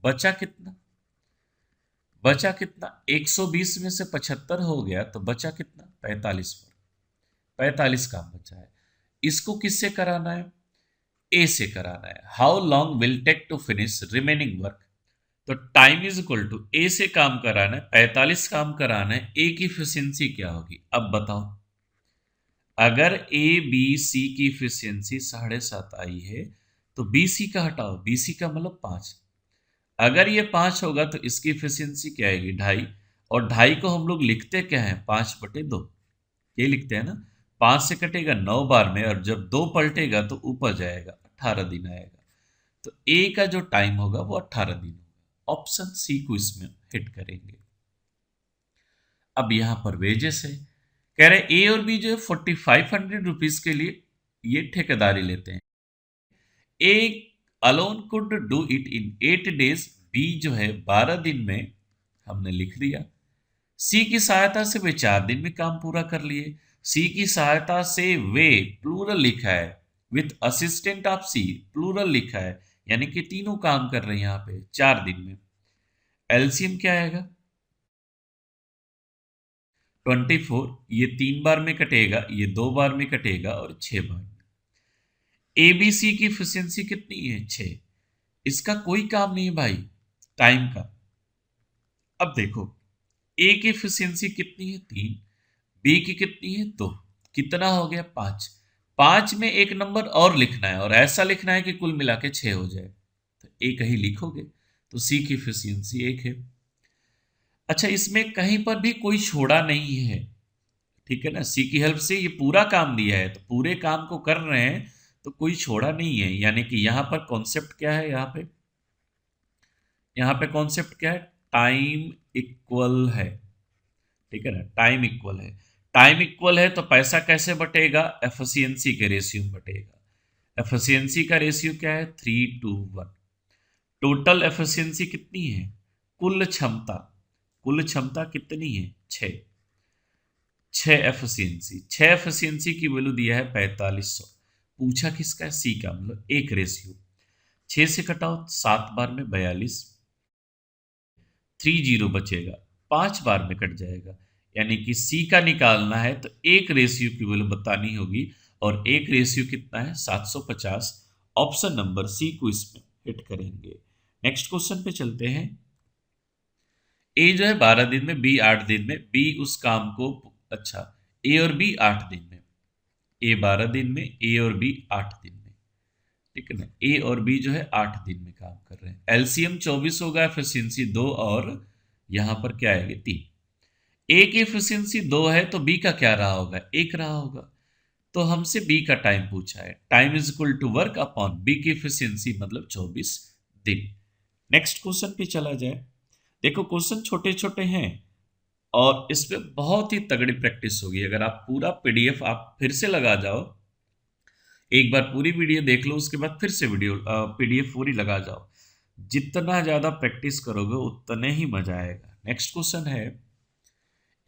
बचा कितना, बचा कितना, 120 में से 75 हो गया तो बचा कितना, 45 वर्क। 45 काम बचा है। इसको किससे कराना है, ए से कराना है। How long will take to finish remaining work. तो time is equal to, A से काम कराना है, 45 काम कराना है, ए की एफिशिएंसी क्या होगी। अब बताओ, अगर ए बी सी की एफिशिएंसी 7.5 आई है तो बी सी का हटाओ, बी सी का मतलब 5। अगर ये 5 होगा तो इसकी एफिशिएंसी क्या आएगी, 2.5। और 2.5 को हम लोग लिखते क्या है, 5/2, ये लिखते हैं ना, 5 से कटेगा 9 बार में, और जब 2 पलटेगा तो ऊपर जाएगा, 18 दिन आएगा। तो ए का जो टाइम होगा वो 18 दिन होगा। ऑप्शन सी को इसमें हिट करेंगे। अब यहां पर वेजेस है, कह रहे ए और बी जो है 4500 रुपीज के लिए ये ठेकेदारी लेते हैं। A alone could do it in 8 days, B जो है 12 दिन में, हमने लिख दिया। सी की सहायता से वे 4 दिन में काम पूरा कर लिए। सी की सहायता से वे प्लूरल लिखा है, with assistant of C plural लिखा है, यानी कि तीनों काम कर रहे हैं यहां पे 4 दिन में। एलसीएम क्या आएगा? 24, ये 3 बार में कटेगा, ये 2 बार में कटेगा और 6 बार में। एबीसी की एफिशिएंसी कितनी है? 6। इसका कोई काम नहीं है भाई टाइम का। अब देखो, ए की एफिशिएंसी कितनी है? 3। बी की कितनी है? 2। कितना हो गया? 5। 5 में एक नंबर और लिखना है, और ऐसा लिखना है कि कुल मिला के 6 हो जाए। तो ए कहीं लिखोगे तो सी की एफिशिएंसी 1 है। अच्छा, इसमें कहीं पर भी कोई छोड़ा नहीं है, ठीक है ना। सी की हेल्प से ये पूरा काम दिया है, तो पूरे काम को कर रहे हैं, तो कोई छोड़ा नहीं है। यानी कि यहाँ पर कॉन्सेप्ट क्या है? यहाँ पे कॉन्सेप्ट क्या है? टाइम इक्वल है, ठीक है ना। टाइम इक्वल है, टाइम इक्वल है तो पैसा कैसे बटेगा? एफिशिएंसी के रेशियो में बटेगा। एफिशिएंसी का रेशियो क्या है? 3:1। टोटल एफिशिएंसी कितनी है? कुल क्षमता, कुल क्षमता कितनी है? 6। 6 एफिशिएंसी की वैल्यू दिया है 4500। पूछा किसका है? सी का, मतलब एक रेशियो। 6 से कटाओ 7 बार में 42, 30 बचेगा, 5 बार में कट जाएगा। यानी कि सी का निकालना है तो एक रेशियो की वैल्यू बतानी होगी, और एक रेशियो कितना है? 750। ऑप्शन नंबर सी को इसमें हिट करेंगे। नेक्स्ट क्वेश्चन पे चलते हैं। ए जो है 12 दिन में, बी 8 दिन में, बी उस काम को, अच्छा, ए और बी 8 दिन में, ए 12 दिन में, ए और बी 8 दिन में, ठीक है ना। ए और बी जो है 8 दिन में काम कर रहे हैं। एलसीएम 24 होगा, एफिशिएंसी 2, और यहां पर क्या आएगी? 3। ए की एफिशिएंसी 2 है तो बी का क्या रहा होगा? 1 रहा होगा। तो हमसे बी का टाइम पूछा है। Time is equal to work upon B की एफिशिएंसी, मतलब 24 दिन। नेक्स्ट क्वेश्चन पे चला जाए। देखो, क्वेश्चन छोटे छोटे हैं और इस पे बहुत ही तगड़ी प्रैक्टिस होगी। अगर आप पूरा पीडीएफ आप फिर से लगा जाओ, एक बार पूरी वीडियो देख लो, उसके बाद फिर से वीडियो पीडीएफ पूरी लगा जाओ, जितना ज्यादा प्रैक्टिस करोगे उतने ही मजा आएगा। नेक्स्ट क्वेश्चन है,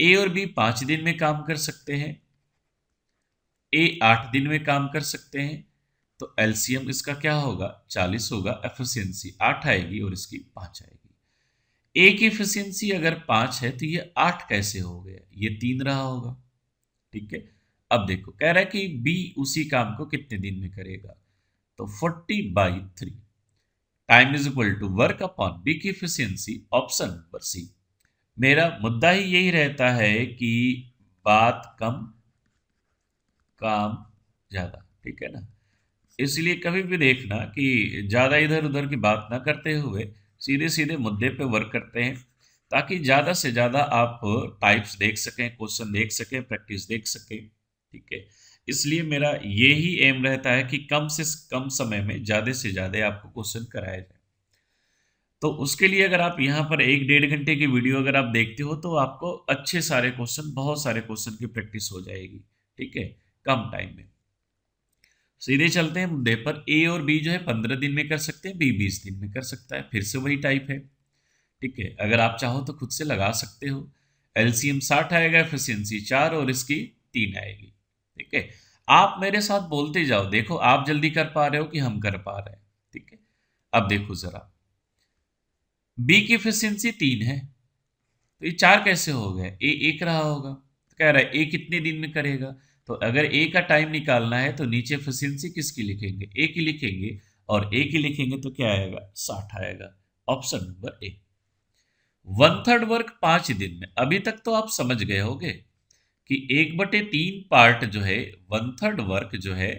ए और बी 5 दिन में काम कर सकते हैं, ए 8 दिन में काम कर सकते हैं, तो एलसीएम इसका क्या होगा? 40 होगा। एफिशिएंसी 8 आएगी और इसकी 5 आएगी। ए की एफिशिएंसी अगर 5 है तो ये 8 कैसे हो गया? ये 3 रहा होगा, ठीक है। अब देखो, कह रहा है कि बी उसी काम को कितने दिन में करेगा, तो 40/3। Time is equal to work upon B की एफिशिएंसी, ऑप्शन नंबर सी। मेरा मुद्दा ही यही रहता है कि बात कम काम ज्यादा, ठीक है ना। इसलिए कभी भी देखना कि ज्यादा इधर उधर की बात ना करते हुए सीधे सीधे मुद्दे पे वर्क करते हैं, ताकि ज्यादा से ज्यादा आप टाइप्स देख सकें, क्वेश्चन देख सकें, प्रैक्टिस देख सकें, ठीक है। इसलिए मेरा यही एम रहता है कि कम से कम समय में ज्यादा से ज्यादा आपको क्वेश्चन कराया जाए। तो उसके लिए अगर आप यहाँ पर 1-1.5 घंटे की वीडियो अगर आप देखते हो तो आपको अच्छे सारे क्वेश्चन, बहुत सारे क्वेश्चन की प्रैक्टिस हो जाएगी, ठीक है, कम टाइम में। सीधे चलते हैं मुद्दे पर। ए और बी जो है 15 दिन में कर सकते हैं, बी 20 दिन में कर सकता है। फिर से वही टाइप है, ठीक है। अगर आप चाहो तो खुद से लगा सकते हो। एलसीएम 60 आएगा, एफिशिएंसी 4 और इसकी 3 आएगी, ठीक है। आप मेरे साथ बोलते जाओ, देखो आप जल्दी कर पा रहे हो कि हम कर पा रहे हैं, ठीक है। अब देखो जरा, बी की एफिशिएंसी 3 है, तो ये 4 कैसे हो गए? ए 1 रहा होगा, तो कह रहा है ए कितने दिन में करेगा। तो अगर ए का टाइम निकालना है तो नीचे एफिशिएंसी किसकी लिखेंगे? ए की लिखेंगे, और ए की लिखेंगे तो क्या आएगा? 60 आएगा। ऑप्शन नंबर ए। 1/3 वर्क 5 दिन में। अभी तक तो आप समझ गए होंगे कि 1/3 पार्ट जो है, 1/3 वर्क जो है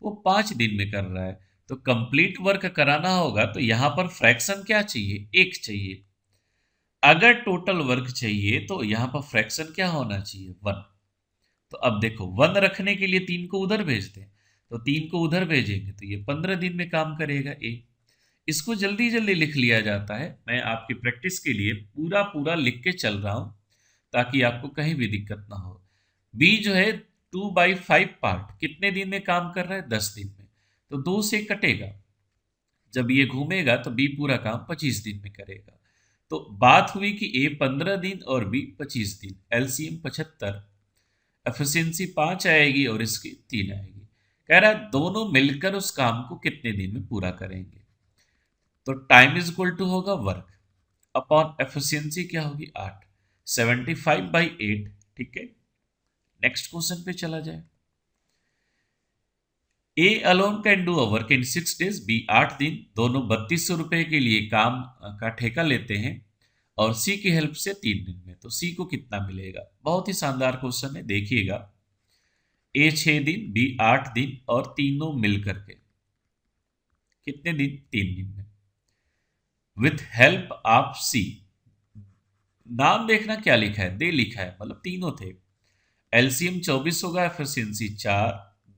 वो 5 दिन में कर रहा है। तो कंप्लीट वर्क कराना होगा तो यहां पर फ्रैक्शन क्या चाहिए? 1 चाहिए। अगर टोटल वर्क चाहिए तो यहां पर फ्रैक्शन क्या होना चाहिए? 1। तो अब देखो 1 रखने के लिए 3 को उधर भेज दें, तो 3 को उधर भेजेंगे तो ये 15 दिन में काम करेगा ए। इसको जल्दी जल्दी लिख लिया जाता है। मैं आपकी प्रैक्टिस के लिए पूरा पूरा लिख के चल रहा हूँ ताकि आपको कहीं भी दिक्कत ना हो। बी जो है 2/5 पार्ट कितने दिन में काम कर रहा है? 10 दिन में। तो 2 से कटेगा, जब ये घूमेगा तो बी पूरा काम 25 दिन में करेगा। तो बात हुई कि ए 15 दिन और बी 25 दिन, एलसीएम 75, एफिशिएंसी 5 आएगी और इसकी 3 आएगी। कह रहा है दोनों मिलकर उस काम को कितने दिन में पूरा करेंगे। तो टाइम इज इक्वल टू होगा वर्क अपॉन एफिशिएंसी क्या होगी 8, 75/8। ठीक है, नेक्स्ट क्वेश्चन पे चला जाए। A alone can do a work in 6 days, B 8 दिन, दोनों 3200 रुपए के लिए काम का ठेका लेते हैं और सी की हेल्प से 3 दिन में। तो सी को कितना मिलेगा? बहुत ही शानदार क्वेश्चन है, देखिएगा। ए 6 दिन, बी 8 दिन और तीनों मिलकर के कितने दिन? 3 दिन में। विथ हेल्प ऑफ सी, नाम देखना क्या लिखा है, दे लिखा है, मतलब तीनों थे। एलसीएम 24 होगा, एफिशिएंसी 4,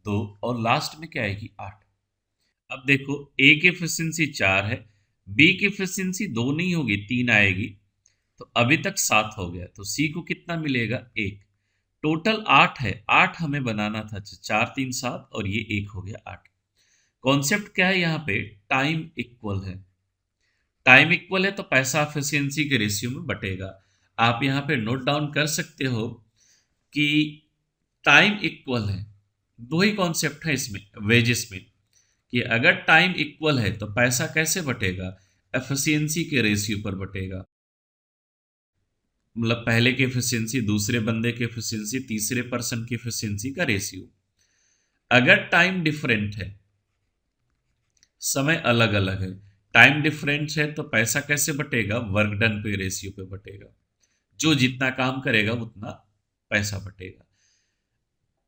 2 और लास्ट में क्या आएगी? 8। अब देखो ए की एफिशिएंसी 4 है, बी की एफिशिएंसी 2 नहीं होगी, 3 आएगी, तो अभी तक 7 हो गया। तो सी को कितना मिलेगा? 1। टोटल 8 है, 8 हमें बनाना था, 4 3 7 और ये 1 हो गया 8। कॉन्सेप्ट क्या है यहाँ पे? टाइम इक्वल है। टाइम इक्वल है तो पैसा एफिशिएंसी के रेशियो में बटेगा। आप यहाँ पे नोट डाउन कर सकते हो कि टाइम इक्वल है। दो ही कॉन्सेप्ट है इसमें वेजेस में, कि अगर टाइम इक्वल है तो पैसा कैसे बटेगा? एफिशिएंसी के रेशियो पर बटेगा। मतलब पहले की एफिशिएंसी, दूसरे बंदे की एफिशिएंसी, तीसरे पर्सन की एफिशिएंसी का रेशियो। अगर टाइम डिफरेंट है, समय अलग अलग है, टाइम डिफरेंट है, तो पैसा कैसे बटेगा? वर्क डन पे रेशियो पे बटेगा। जो जितना काम करेगा उतना पैसा बटेगा।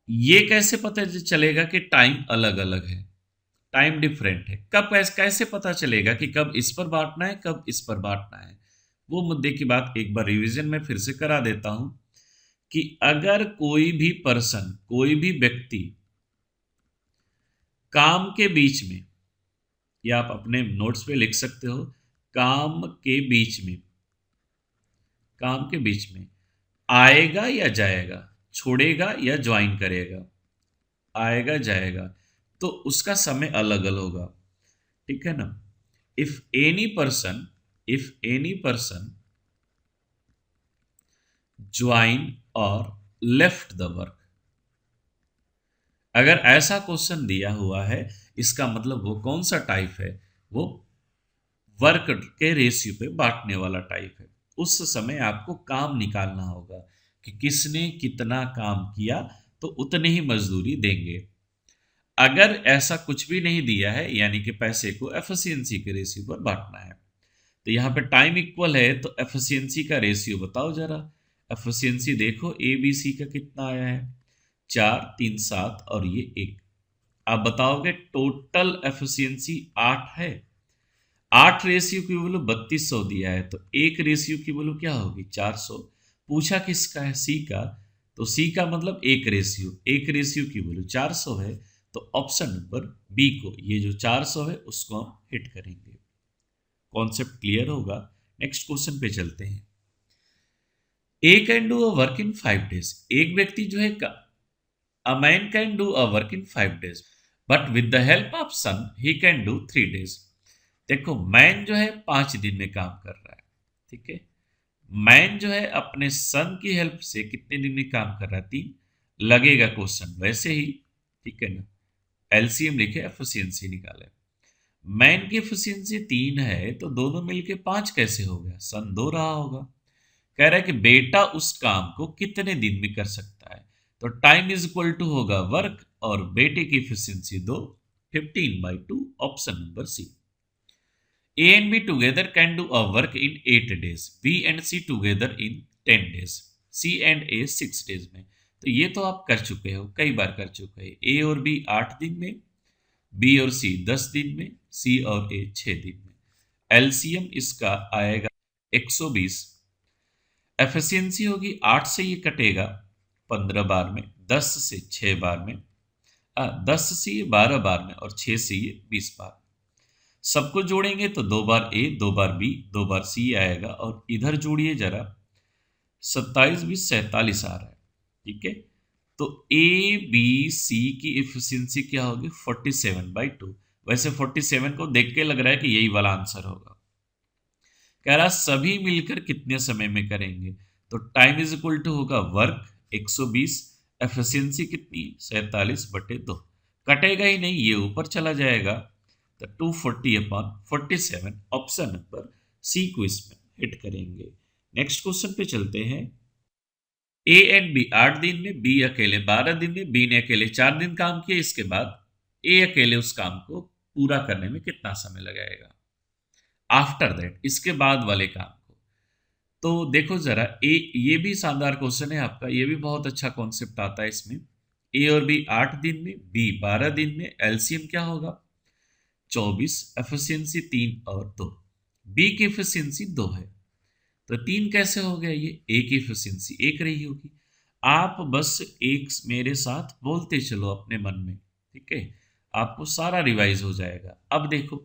ये कैसे पता चलेगा कि टाइम अलग अलग है, टाइम डिफरेंट है? कब कैसे पता चलेगा कि कब इस पर बांटना है, कब इस पर बांटना है? वो मुद्दे की बात एक बार रिवीजन में फिर से करा देता हूं कि अगर कोई भी पर्सन, कोई भी व्यक्ति काम के बीच में, या आप अपने नोट्स पे लिख सकते हो, काम के बीच में, काम के बीच में आएगा या जाएगा, छोड़ेगा या ज्वाइन करेगा, आएगा जाएगा, तो उसका समय अलग अलग होगा। ठीक है ना? इफ एनी पर्सन ज्वाइन और लेफ्ट द वर्क, अगर ऐसा क्वेश्चन दिया हुआ है, इसका मतलब वो कौन सा टाइप है? वो वर्क के रेशियो पे बांटने वाला टाइप है। उस समय आपको काम निकालना होगा कि किसने कितना काम किया, तो उतनी ही मजदूरी देंगे। अगर ऐसा कुछ भी नहीं दिया है, यानी कि पैसे को एफिशिएंसी के रेशियो पर बांटना है, तो यहाँ पे टाइम इक्वल है तो एफिशिएंसी का रेशियो बताओ जरा। एफिशिएंसी देखो ए बी सी का कितना आया है? 4 3 7 और ये 1। आप बताओगे टोटल एफिशिएंसी 8 है। 8 रेशियो की वैल्यू 3200 दिया है, तो 1 रेशियो की वैल्यू क्या होगी? 400। पूछा किसका है? सी का। तो सी का मतलब 1 रेशियो की वैल्यू 400 है, तो ऑप्शन नंबर बी को, ये जो 400 है उसको हम हिट करेंगे। कॉन्सेप्ट क्लियर होगा? नेक्स्ट क्वेश्चन पे चलते हैं। A can do a work in 5 days, एक व्यक्ति जो है, a man can do a work in 5 days but with the help of son he can do 3 days. देखो मैन जो है 5 दिन में काम कर रहा है, ठीक है। मैन जो है अपने सन की हेल्प से कितने दिन में काम कर रहा है? 3। लगेगा क्वेश्चन वैसे ही, ठीक है ना। एलसीएम लिखे, एफिशिएंसी निकाले। मैन की एफिशिएंसी 3 है, तो दोनों मिलके 5 कैसे हो गया? सन 2 रहा होगा। कह रहा है कि बेटा उस काम को कितने दिन में कर सकता है, तो टाइम इज इक्वल टू होगा वर्क और बेटे की efficiency 2, 15/2, option number C. A and B together can do a work in 8 days. B and C together in 10 days. C and A 6 days में। तो ये तो आप कर चुके हो, कई बार कर चुके हैं। A और B 8 दिन में, B और C 10 दिन में, C और A 6 दिन में। एलसीएम इसका आएगा 120। एफिशिएंसी होगी 8 से ये कटेगा 15 बार में 10 से 6 बार में, 10 से ये 12 बार में और 6 से ये 20 बार। सबको जोड़ेंगे तो 2 बार ए, 2 बार बी, 2 बार सी आएगा, और इधर जोड़िए जरा, 27 20 47 आ रहा है। ठीक है, तो ए बी सी की एफिशिएंसी क्या होगी 47/2। वैसे 47 को देख के लग रहा है कि यही वाला आंसर होगा। कह रहा सभी मिलकर कितने समय में करेंगे, तो टाइम इज इक्वल टू होगा वर्क 120, एफिशिएंसी कितनी 47/2, कटेगा ही नहीं, ये ऊपर चला जाएगा, तो 240/47, ऑप्शन नंबर सी को इसमें हिट करेंगे। नेक्स्ट क्वेश्चन पे चलते हैं। ए एंड बी 8 दिन में, बी अकेले 12 दिन में, बी ने अकेले 4 दिन काम किया, इसके बाद ए अकेले उस काम को पूरा करने में कितना समय लगाएगा। आफ्टर दैट, इसके बाद वाले काम को। तो देखो जरा, ये भी शानदार क्वेश्चन है आपका, ये भी बहुत अच्छा कॉन्सेप्ट आता है इसमें। ए और बी 8 दिन में, बी 12 दिन में, एलसीएम क्या होगा 24, एफिशिएंसी 3 और 2। बी की एफिशिएंसी 2 है, तो 3 कैसे हो गया, ये ए की एफिशिएंसी 1 रही होगी। आप बस एक मेरे साथ बोलते चलो अपने मन में, ठीक है, आपको सारा रिवाइज हो जाएगा। अब देखो,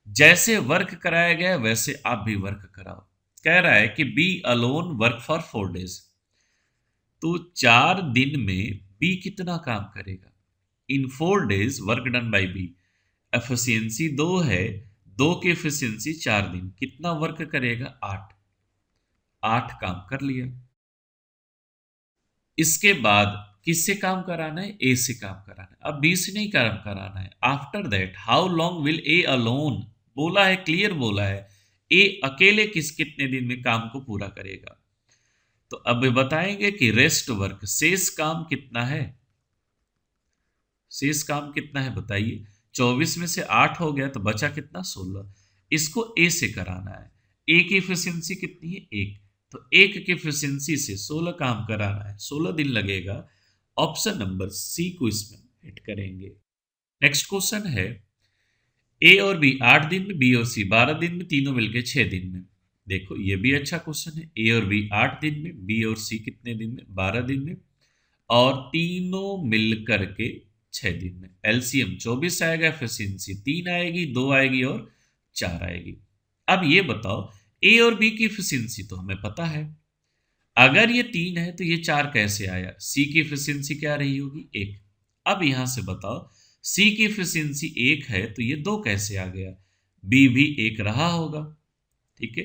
जैसे वर्क कराया गया वैसे आप भी वर्क कराओ। कह रहा है कि B alone work for 4 days, तो 4 दिन में बी कितना काम करेगा। In 4 days work done by B, efficiency 2 है, 2 की एफिशिएंसी 4 दिन, कितना वर्क करेगा 8, 8 काम कर लिया। इसके बाद किससे काम कराना है, ए से काम कराना है। अब बी से नहीं काम कराना है। After that how long will A alone, बोला है, क्लियर बोला है, ए अकेले कितने दिन में काम को पूरा करेगा। तो अब बताएंगे कि रेस्ट वर्क, शेष काम कितना है, शेष काम कितना है बताइए। 24 में से 8 हो गया तो बचा कितना 16, इसको ए से कराना है। ए की एफिशिएंसी कितनी है 1, तो 1 की एफिशिएंसी से 16 काम कराना है, 16 दिन लगेगा। ऑप्शन नंबर सी को इसमें हिट करेंगे। नेक्स्ट क्वेश्चन है, ए और बी 8 दिन में, बी और सी 12 दिन में, तीनों मिलकर 6 दिन में। देखो ये भी अच्छा क्वेश्चन है, ए और बी 8 दिन में, बी और सी कितने दिन में 12 दिन में, और तीनों मिलकर के 6 दिन में। एलसीएम 24 आएगा, एफिशिएंसी 3 आएगी, 2 आएगी और 4 आएगी। अब ये बताओ, ए और बी की एफिशिएंसी तो हमें पता है, अगर ये 3 है तो ये 4 कैसे आया। सी की एफिशिएंसी क्या रही होगी 1। अब यहां से बताओ, सी की एफिशिएंसी 1 है तो ये 2 कैसे आ गया, बी भी 1 रहा होगा, ठीक है,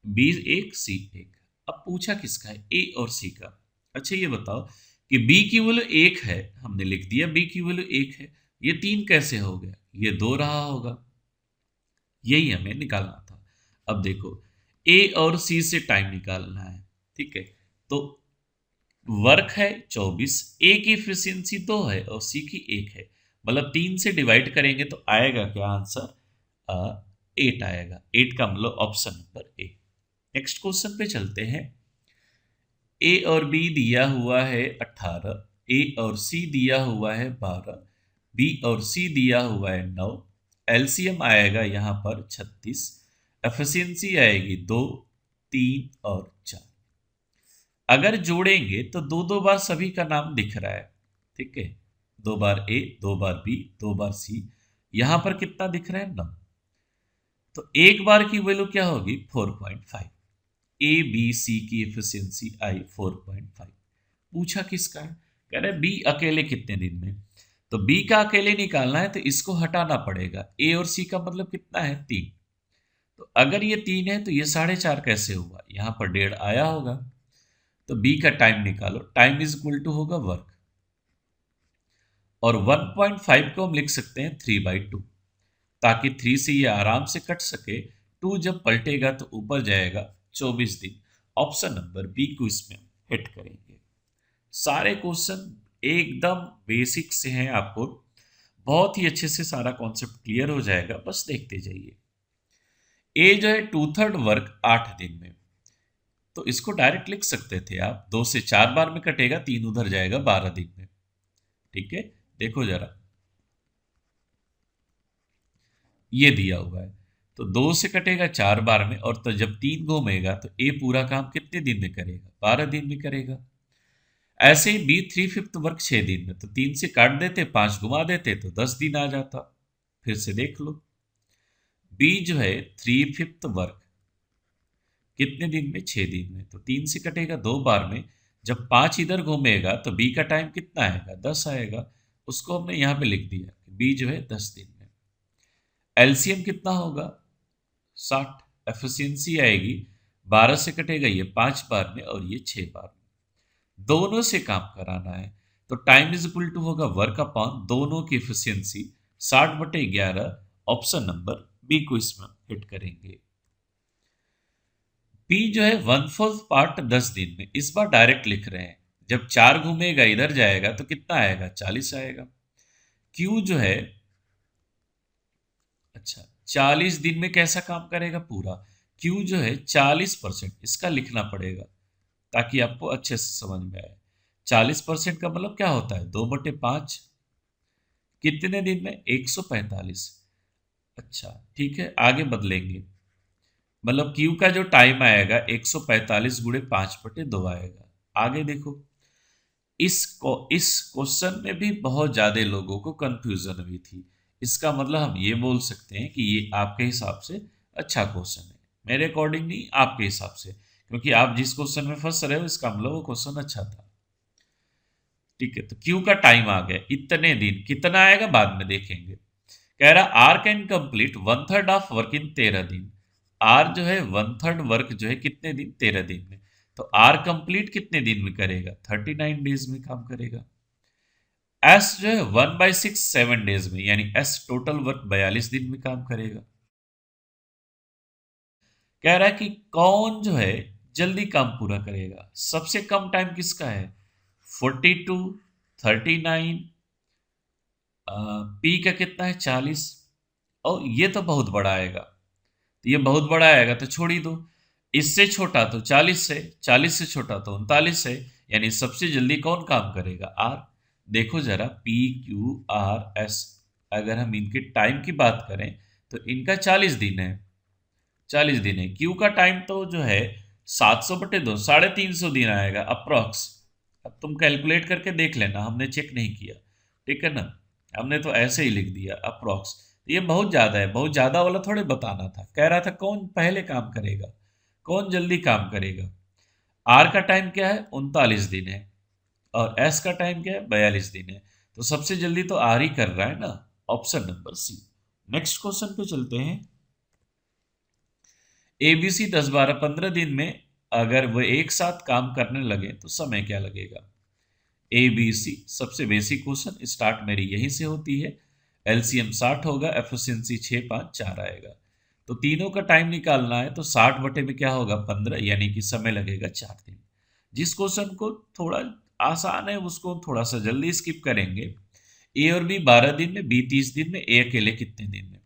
बी 1 सी 1। अब पूछा किसका है, ए और सी का। अच्छा ये बताओ कि बी की वैल्यू 1 है, हमने लिख दिया बी की वैल्यू 1 है, ये 3 कैसे हो गया, ये 2 रहा होगा, यही हमें निकालना था। अब देखो, ए और सी से टाइम निकालना है, ठीक है, तो वर्क है 24, ए की एफिशिएंसी 2 है और सी की 1 है, मतलब 3 से डिवाइड करेंगे तो आएगा क्या आंसर 8 आएगा। 8 का मतलब ऑप्शन नंबर ए। नेक्स्ट क्वेश्चन पे चलते हैं। ए और बी दिया हुआ है 18, ए और सी दिया हुआ है 12, बी और सी दिया हुआ है 9, एलसीएम आएगा यहाँ पर 36, एफिशिएंसी आएगी 2, 3 और 4। अगर जोड़ेंगे तो 2 बार सभी का नाम दिख रहा है, ठीक है, 2 बार ए, 2 बार बी, 2 बार सी, यहां पर कितना दिख रहा है 9, तो एक बार की वैल्यू क्या होगी 4.5। ए बी सी की एफिशिएंसी आई 4.5। पूछा किसका है, कह रहे बी अकेले कितने दिन में, तो बी का अकेले निकालना है तो इसको हटाना पड़ेगा। ए और सी का मतलब कितना है 3, तो अगर ये 3 है तो ये 4.5 कैसे हुआ, यहां पर 1.5 आया होगा, तो बी का टाइम निकालो, टाइम इज इक्वल टू होगा वर्क, और 1.5 को हम लिख सकते हैं 3/2, ताकि 3 से ये आराम से कट सके, 2 जब पलटेगा तो ऊपर जाएगा 24 दिन। ऑप्शन नंबर बी को इसमें हिट करेंगे। सारे क्वेश्चन एकदम बेसिक से हैं, आपको बहुत ही अच्छे से सारा कॉन्सेप्ट क्लियर हो जाएगा, बस देखते जाइए। ए जो है 2/3 वर्क 8 दिन में, तो इसको डायरेक्ट लिख सकते थे आप, 2 से 4 बार में कटेगा, 3 उधर जाएगा 12 दिन में, ठीक है। देखो जरा, ये दिया हुआ है, तो 2 से कटेगा 4 बार में, और तो जब 3 घूमेगा तो ए पूरा काम कितने दिन में करेगा 12 दिन में करेगा। ऐसे ही बी 3/5 वर्क 6 दिन में, तो 3 से काट देते, 5 घुमा देते तो 10 दिन आ जाता। फिर से देख लो, बी जो है 3/5 वर्क कितने दिन में, 6 दिन में, तो 3 से कटेगा 2 बार में। जब 5 इधर घूमेगा तो बी का टाइम कितना आएगा, 10 आएगा। उसको हमने यहाँ पे लिख दिया, बी जो है 10 दिन में। एलसीएम कितना होगा, 60। एफिशिएंसी आएगी, 12 से कटेगा ये 5 बार में और ये 6 बार में। दोनों से काम कराना है, तो टाइम इज इक्वल टू होगा वर्क अपॉन दोनों की एफिशिएंसी, 60/11। ऑप्शन नंबर बी को इसमें हिट करेंगे। पी जो है 1/4 पार्ट 10 दिन में, इस बार डायरेक्ट लिख रहे हैं। जब 4 घूमेगा इधर जाएगा तो कितना आएगा, 40 आएगा। क्यू जो है, अच्छा 40 दिन में कैसा काम करेगा पूरा, क्यू जो है 40%, इसका लिखना पड़ेगा ताकि आपको अच्छे से समझ में आए। 40% का मतलब क्या होता है, 2/5। कितने दिन में, 145। अच्छा ठीक है, आगे बदलेंगे, मतलब क्यू का जो टाइम आएगा 145 गुणे 5/2 आएगा। आगे देखो, इस क्वेश्चन में भी बहुत ज्यादा लोगों को कंफ्यूजन हुई थी। इसका मतलब हम ये बोल सकते हैं कि ये आपके हिसाब से अच्छा क्वेश्चन है, मेरे अकॉर्डिंग नहीं, आपके हिसाब से, क्योंकि आप जिस क्वेश्चन में फंस रहे हो इसका मतलब वो क्वेश्चन अच्छा था। ठीक है, तो क्यू का टाइम आ गया इतने दिन, कितना आएगा बाद में देखेंगे। कह रहा R can complete 1/3 of work in 13 दिन। आर जो है 1/3 वर्क जो है कितने दिन, 13 दिन में। तो आर कंप्लीट कितने दिन में करेगा, 39 डेज में काम करेगा। एस जो है 1/6 7 डेज में, यानी एस टोटल वर्क 42 दिन में काम करेगा। कह रहा है कि कौन जो है जल्दी काम पूरा करेगा, सबसे कम टाइम किसका है, 42, 39, पी का कितना है 40, और ये तो बहुत बड़ा आएगा, तो ये बहुत बड़ा आएगा तो छोड़ ही दो। इससे छोटा तो 40 से, 40 से छोटा तो 39 से, यानी सबसे जल्दी कौन काम करेगा, आर। देखो जरा, पी क्यू आर एस, अगर हम इनके टाइम की बात करें तो इनका 40 दिन है, 40 दिन है। क्यू का टाइम तो जो है 700/2, 350 दिन आएगा अप्रॉक्स। अब तुम कैलकुलेट करके देख लेना, हमने चेक नहीं किया, ठीक है ना, हमने तो ऐसे ही लिख दिया अप्रॉक्स। ये बहुत ज्यादा है, बहुत ज्यादा वाला थोड़े बताना था। कह रहा था कौन पहले काम करेगा, कौन जल्दी काम करेगा। आर का टाइम क्या है, 39 दिन है, और एस का टाइम क्या है, 42 दिन है। तो सबसे जल्दी तो आर ही कर रहा है ना, option number C. Next question पे चलते हैं। एबीसी 10 12 15 दिन में अगर वो एक साथ काम करने लगे तो समय क्या लगेगा। एबीसी सबसे बेसिक क्वेश्चन, स्टार्ट मेरी यहीं से होती है। एलसीएम 60 होगा, एफिशिएंसी 6 5 4 आएगा। तो तीनों का टाइम निकालना है, तो 60 बटे में क्या होगा 15, यानी कि समय लगेगा 4 दिन। जिस क्वेश्चन को थोड़ा आसान है उसको थोड़ा सा जल्दी स्किप करेंगे। ए और बी 12 दिन में, बी 30 दिन में, ए अकेले कितने दिन में।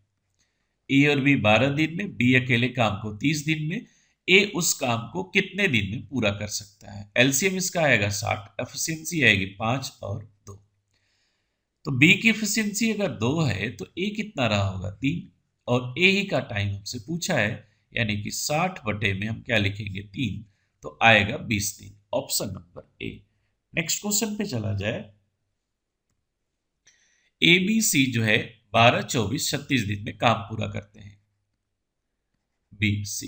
ए और बी 12 दिन में, बी अकेले काम को 30 दिन में, ए उस काम को कितने दिन में पूरा कर सकता है। एलसीएम इसका आएगा 60, एफिशिएंसी आएगी 5 और 2। तो बी की एफिशिएंसी अगर 2 है तो ए कितना रहा होगा, 3, और ए ही का टाइम हमसे पूछा है, यानी कि 60 बटे में हम क्या लिखेंगे, 3, तो आएगा 20 दिन, ऑप्शन नंबर ए। नेक्स्ट क्वेश्चन पे चला जाए। ए बी सी जो है 12 24 36 दिन में काम पूरा करते हैं। बी सी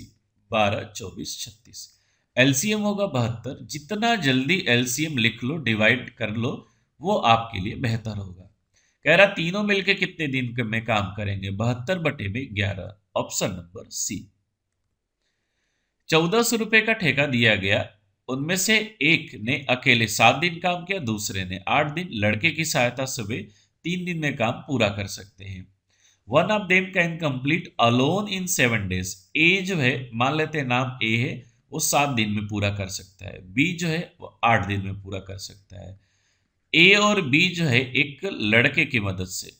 12 24 36, एलसीएम होगा 72। जितना जल्दी एलसीएम लिख लो, डिवाइड कर लो, वो आपके लिए बेहतर होगा। कह रहा तीनों मिलके कितने दिन में काम करेंगे, 72 बटे में 11, ऑप्शन नंबर सी। 1400 रुपए का ठेका दिया गया, उनमें से एक ने अकेले 7 दिन काम किया, दूसरे ने 8 दिन। लड़के की सहायता से वे 3 दिन में काम पूरा कर सकते हैं। One of them can complete alone in 7 days. A जो है, मान लेते हैं नाम ए है, वो 7 दिन में पूरा कर सकता है। बी जो है वो 8 दिन में पूरा कर सकता है। ए और बी जो है एक लड़के की मदद से,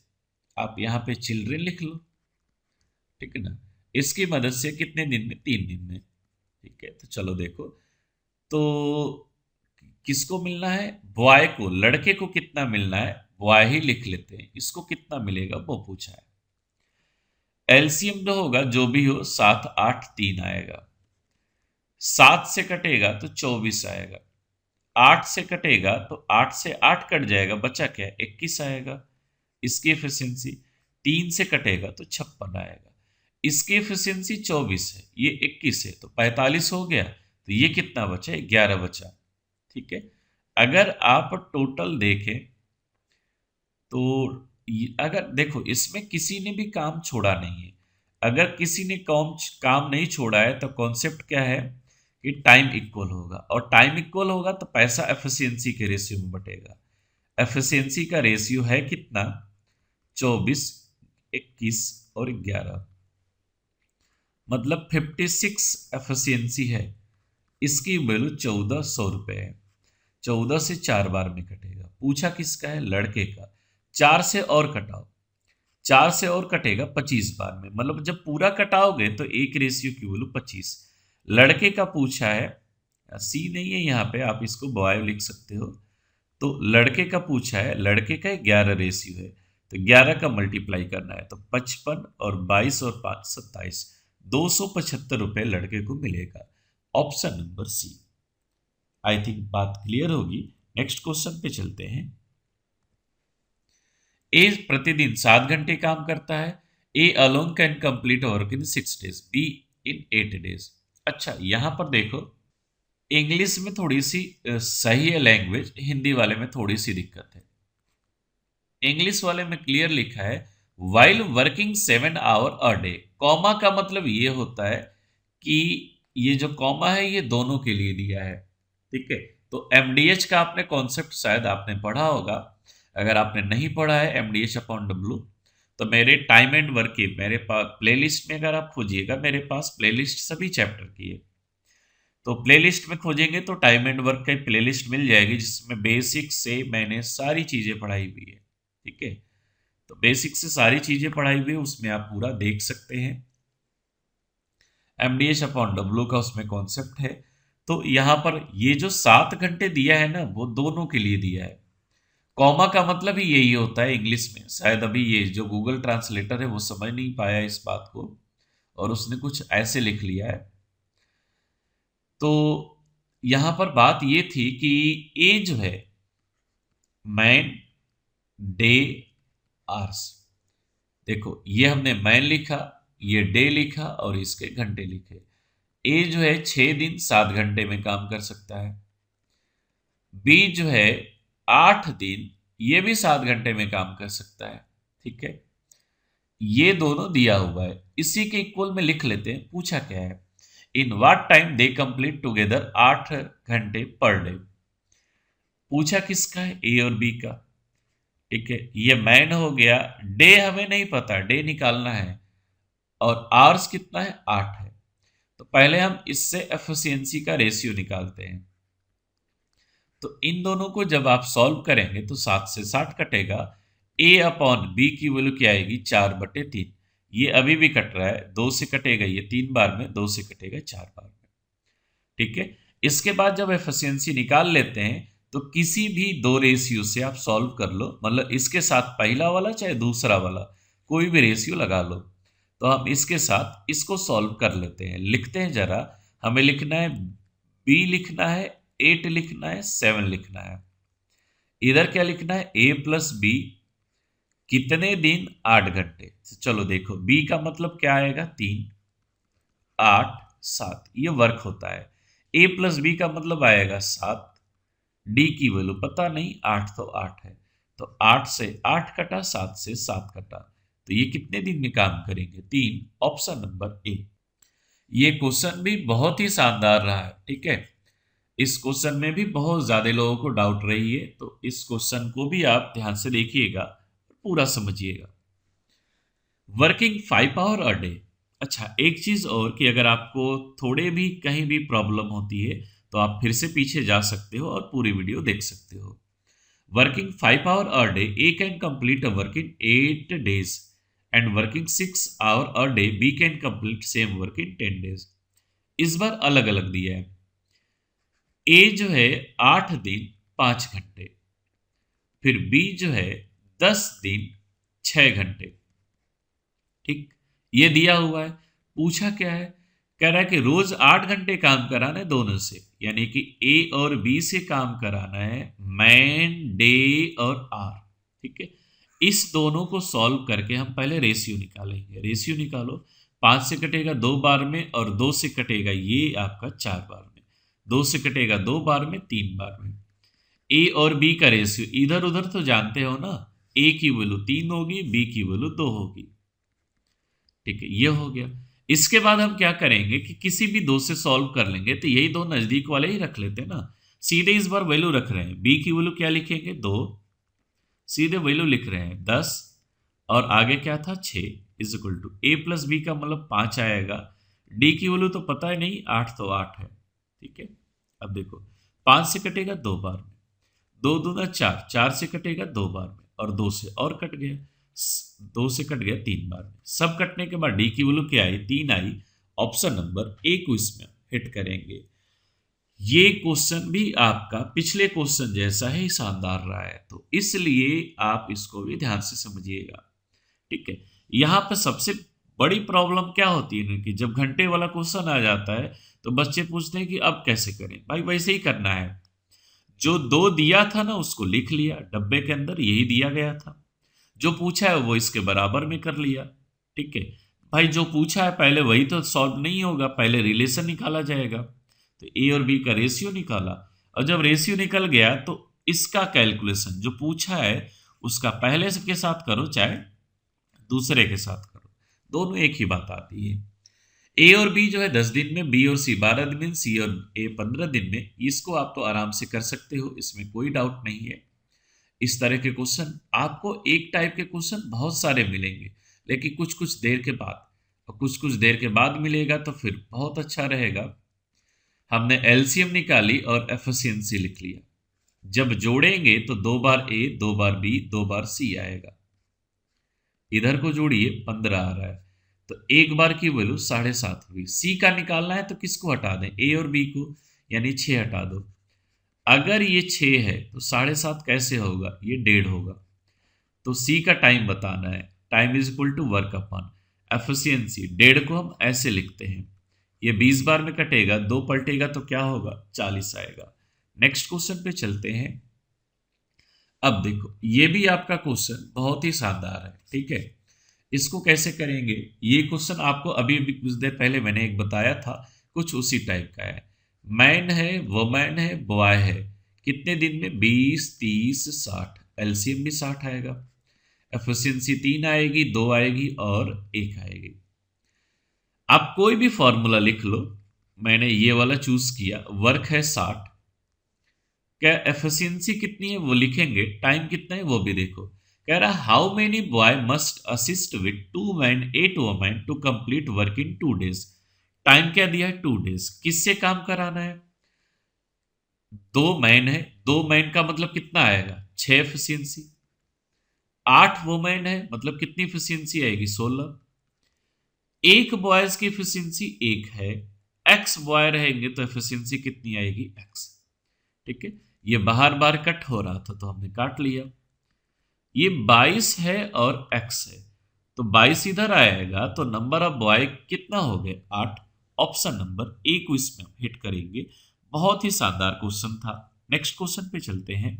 आप यहाँ पे चिल्ड्रन लिख लो, ठीक है ना, इसकी मदद से कितने दिन में, 3 दिन में। ठीक है, तो चलो देखो, तो किसको मिलना है, बॉय को, लड़के को कितना मिलना है, बॉय ही लिख लेते हैं, इसको कितना मिलेगा वो पूछा है। एलसीएम जो होगा जो भी हो, 7 8 3 आएगा, 7 से कटेगा तो 24 आएगा। 8 से कटेगा तो 8 से 8 कट जाएगा, बचा क्या, 21 आएगा इसकी एफिशिएंसी। 3 से कटेगा तो 56 आएगा, इसकी एफिशिएंसी 24 है, ये 21 है, तो 45 हो गया। तो ये कितना बचा, 11 बचा। ठीक है, अगर आप टोटल देखें तो अगर देखो इसमें किसी ने भी काम छोड़ा नहीं है। अगर किसी ने काम काम नहीं छोड़ा है तो कॉन्सेप्ट क्या है कि टाइम इक्वल होगा, और टाइम इक्वल होगा तो पैसा एफिशिएंसी के रेशियो में बटेगा। एफिशिएंसी का रेशियो है कितना, 24, 21 और 11, मतलब 56 एफिशिएंसी है। इसकी वैल्यू 1400 रुपये है। 14 से 4 बार में कटेगा। पूछा किसका है, लड़के का। 4 से और कटाओ, 4 से और कटेगा 25 बार में, मतलब जब पूरा कटाओगे तो एक रेशियो की वैल्यू 25। लड़के का पूछा है, सी नहीं है यहाँ पे, आप इसको बॉय लिख सकते हो। तो लड़के का पूछा है, लड़के का 11 रेशियो है, तो 11 का मल्टीप्लाई करना है, तो 55 और 22 और 5 27, 275 रुपये लड़के को मिलेगा। Option number C. I think बात क्लियर होगी। नेक्स्ट क्वेश्चन पे चलते हैं। ए प्रतिदिन 7 घंटे काम करता है। ए alone can complete work in 6 days, be in 8 days. अच्छा, यहां पर देखो इंग्लिश में थोड़ी सी सही है लैंग्वेज, हिंदी वाले में थोड़ी सी दिक्कत है। इंग्लिश वाले में क्लियर लिखा है while working 7 hour a day. Comma का मतलब ये होता है कि ये जो कॉमा है ये दोनों के लिए दिया है। ठीक है, तो एमडीएच का आपने कॉन्सेप्ट शायद आपने पढ़ा होगा। अगर आपने नहीं पढ़ा है एमडीएच अपॉन डब्ल्यू, तो मेरे टाइम एंड वर्क की मेरे पास प्लेलिस्ट में अगर आप खोजिएगा, मेरे पास प्लेलिस्ट सभी चैप्टर की है। तो प्लेलिस्ट में खोजेंगे तो टाइम एंड वर्क की प्लेलिस्ट मिल जाएगी, जिसमें बेसिक से मैंने सारी चीजें पढ़ाई हुई है। ठीक है, तो बेसिक से सारी चीजें पढ़ाई हुई है, उसमें आप पूरा देख सकते हैं। एमडीएच अपॉन डब्ल्यू का उसमें कॉन्सेप्ट है। तो यहां पर ये जो 7 घंटे दिया है ना, वो दोनों के लिए दिया है। कॉमा का मतलब ही यही होता है इंग्लिश में। शायद अभी ये जो गूगल ट्रांसलेटर है वो समझ नहीं पाया इस बात को, और उसने कुछ ऐसे लिख लिया है। तो यहां पर बात ये थी कि ए जो है मैन डे आर्स, देखो ये हमने मैन लिखा, ये डे लिखा और इसके घंटे लिखे। ए जो है 6 दिन 7 घंटे में काम कर सकता है। बी जो है 8 दिन, ये भी 7 घंटे में काम कर सकता है। ठीक है, ये दोनों दिया हुआ है, इसी के इक्वल में लिख लेते हैं। पूछा क्या है, in what time they complete together 8 घंटे पर डे। पूछा किसका है, ए और बी का। ठीक है, ये मैन हो गया, डे हमें नहीं पता, डे निकालना है, और आवर्स कितना है, 8 है। तो पहले हम इससे एफिशिएंसी का रेशियो निकालते हैं। तो इन दोनों को जब आप सॉल्व करेंगे तो 7 से 60 कटेगा। ए अपॉन बी की वैल्यू क्या आएगी, 4/3। ये अभी भी कट रहा है, 2 से कटेगा ये 3 बार में, 2 से कटेगा 4 बार में। ठीक है, इसके बाद जब एफिशिएंसी निकाल लेते हैं तो किसी भी दो रेशियो से आप सॉल्व कर लो, मतलब इसके साथ पहला वाला चाहे दूसरा वाला, कोई भी रेशियो लगा लो। तो हम इसके साथ इसको सॉल्व कर लेते हैं। लिखते हैं जरा, हमें लिखना है बी लिखना है, 8 लिखना है, 7 लिखना है। इधर क्या लिखना है, ए प्लस बी कितने दिन, 8 घंटे। चलो देखो बी का मतलब क्या आएगा, 3, 8, 7, ये वर्क होता है। ए प्लस बी का मतलब आएगा 7। डी की वैल्यू पता नहीं, 8 तो 8 है, तो 8 से 8 कटा, 7 से 7 कटा, तो ये कितने दिन में काम करेंगे, 3। ऑप्शन नंबर ए। ये क्वेश्चन भी बहुत ही शानदार रहा है। ठीक है, इस क्वेश्चन में भी बहुत ज्यादा लोगों को डाउट रही है, तो इस क्वेश्चन को भी आप ध्यान से देखिएगा, पूरा समझिएगा। Working 5 hour a day. अच्छा, एक चीज और कि अगर आपको थोड़े भी कहीं भी प्रॉब्लम होती है तो आप फिर से पीछे जा सकते हो और पूरी वीडियो देख सकते हो। Working 5 hour a day, A can complete a work in 8 days, and working 6 hour a day, B can complete same work in 10 days. इस बार अलग अलग दिया है। ए जो है 8 दिन 5 घंटे, फिर बी जो है 10 दिन 6 घंटे। ठीक, ये दिया हुआ है। पूछा क्या है कह रहा है कि रोज 8 घंटे काम कराना है दोनों से, यानी कि ए और बी से काम कराना है, मैन, डे और आर। ठीक है, इस दोनों को सॉल्व करके हम पहले रेशियो निकालेंगे। रेशियो निकालो, 5 से कटेगा 2 बार में, और 2 से कटेगा ये आपका 4 बार में, 2 से कटेगा 2 बार में, 3 बार में। ए और बी का रेशियो इधर उधर तो जानते हो ना, ए की वैल्यू 3 होगी, बी की वैल्यू 2 होगी। ठीक है, ये हो गया। इसके बाद हम क्या करेंगे कि किसी भी दो से सॉल्व कर लेंगे, तो यही दो नजदीक वाले ही रख लेते हैं ना। सीधे इस बार वैल्यू रख रहे हैं, बी की वैल्यू क्या लिखेंगे 2, सीधे वैल्यू लिख रहे हैं 10, और आगे क्या था 6, is equal to A plus B का मतलब 5 आएगा। डी की वैल्यू तो पता है नहीं, 8 तो 8 है। ठीक है, अब देखो 5 से कटेगा 2 बार में, 2 दूना 4, 4 से कटेगा 2 बार में, और 2 से और कट गया, 2 से कट गया 3 बार में। सब कटने के बाद डी की वैल्यू क्या आई, 3 आई। ऑप्शन नंबर ए को इसमें हिट करेंगे। ये क्वेश्चन भी आपका पिछले क्वेश्चन जैसा ही शानदार रहा है, तो इसलिए आप इसको भी ध्यान से समझिएगा। ठीक है, यहाँ पर सबसे बड़ी प्रॉब्लम क्या होती है ना, कि जब घंटे वाला क्वेश्चन आ जाता है तो बच्चे पूछते हैं कि अब कैसे करें। भाई वैसे ही करना है, जो 2 दिया था ना उसको लिख लिया, डब्बे के अंदर यही दिया गया था, जो पूछा है वो इसके बराबर में कर लिया। ठीक है भाई, जो पूछा है पहले वही तो सॉल्व नहीं होगा, पहले रिलेशन निकाला जाएगा। तो ए और बी का रेशियो निकाला, और जब रेशियो निकल गया तो इसका कैलकुलेशन जो पूछा है उसका पहले के साथ करो चाहे दूसरे के साथ करो, दोनों एक ही बात आती है। ए और बी जो है 10 दिन में, बी और सी 12 दिन में, सी और ए 15 दिन में, इसको आप तो आराम से कर सकते हो, इसमें कोई डाउट नहीं है। इस तरह के क्वेश्चन आपको एक टाइप के क्वेश्चन बहुत सारे मिलेंगे, लेकिन कुछ कुछ देर के बाद, और कुछ कुछ देर के बाद मिलेगा तो फिर बहुत अच्छा रहेगा। हमने एलसीएम निकाली और एफिशिएंसी लिख लिया, जब जोड़ेंगे तो 2 बार ए, 2 बार बी, 2 बार सी आएगा। इधर को जोड़िए 15 आ रहा है, तो एक बार की वैल्यू 7.5 हुई। सी का निकालना है तो किसको हटा दें, ए और बी को, यानी 6 हटा दो। अगर ये 6 है तो 7.5 कैसे होगा, ये 1.5 होगा। तो सी का टाइम बताना है, time is equal to work upon efficiency. 1.5 को हम ऐसे लिखते हैं, ये 20 बार में कटेगा, 2 पलटेगा तो क्या होगा 40 आएगा। नेक्स्ट क्वेश्चन पे चलते हैं। अब देखो ये भी आपका क्वेश्चन बहुत ही शानदार है। ठीक है, इसको कैसे करेंगे, ये क्वेश्चन आपको अभी अभी कुछ देर पहले मैंने एक बताया था, कुछ उसी टाइप का है। मैन है, वुमैन है, बॉय है, कितने दिन में, 20, 30, 60, एलसीएम भी 60 आएगा। एफिशिएंसी 3 आएगी, 2 आएगी और 1 आएगी। आप कोई भी फॉर्मूला लिख लो, मैंने ये वाला चूज किया। वर्क है 60, क्या एफिशिएंसी कितनी है वो लिखेंगे, टाइम कितना है वो भी देखो। कह रहा how many boy must assist with 2 man 8 women to complete work in 2 days. Time क्या दिया है 2 डेज। किससे काम कराना है, 2 मैन है, 2 मैन का मतलब कितना आएगा 6 एफिशिएंसी, 8 वुमेन है मतलब कितनी एफिशिएंसी आएगी 16, एक बॉयज की एफिशिएंसी 1 है, एक्स बॉय रहेंगे तो एफिशिएंसी कितनी आएगी एक्स। ठीक है, ये बाहर बार कट हो रहा था तो हमने काट लिया। ये 22 है और x है, तो 22 इधर आएगा तो नंबर ऑफ बॉय कितना हो गए 8। ऑप्शन नंबर ए को इसमें हिट करेंगे। बहुत ही शानदार क्वेश्चन था। नेक्स्ट क्वेश्चन पे चलते हैं।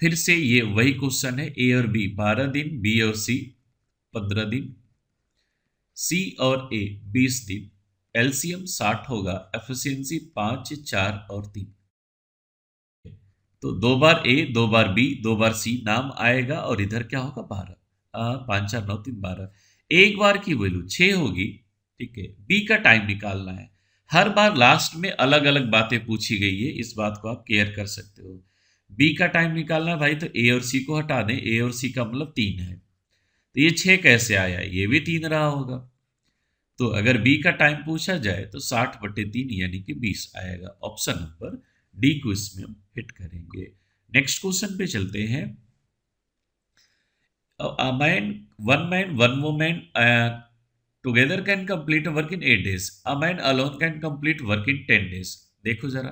फिर से ये वही क्वेश्चन है, ए और बी 12 दिन, बी और सी 15 दिन, सी और ए 20 दिन, एलसीएम 60 होगा, एफिशिएंसी 5, 4 और 3। तो 2 बार ए, 2 बार बी, 2 बार सी नाम आएगा, और इधर क्या होगा 12, 5, 4, 9, 3, 12। एक बार की वैल्यू 6 होगी। ठीक है, बी का टाइम निकालना है। हर बार लास्ट में अलग अलग बातें पूछी गई है, इस बात को आप केयर कर सकते हो। बी का टाइम निकालना है भाई, तो ए और सी को हटा दें, ए और सी का मतलब 3 है, तो ये 6 कैसे आया, ये भी 3 रहा होगा। तो अगर बी का टाइम पूछा जाए तो 60/3 यानी कि 20 आएगा। ऑप्शन नंबर डी को इसमें हम हिट करेंगे। नेक्स्ट क्वेश्चन पे चलते हैं। One man one women together can complete work in 8 days, a man alone can complete work in 10 days। देखो जरा,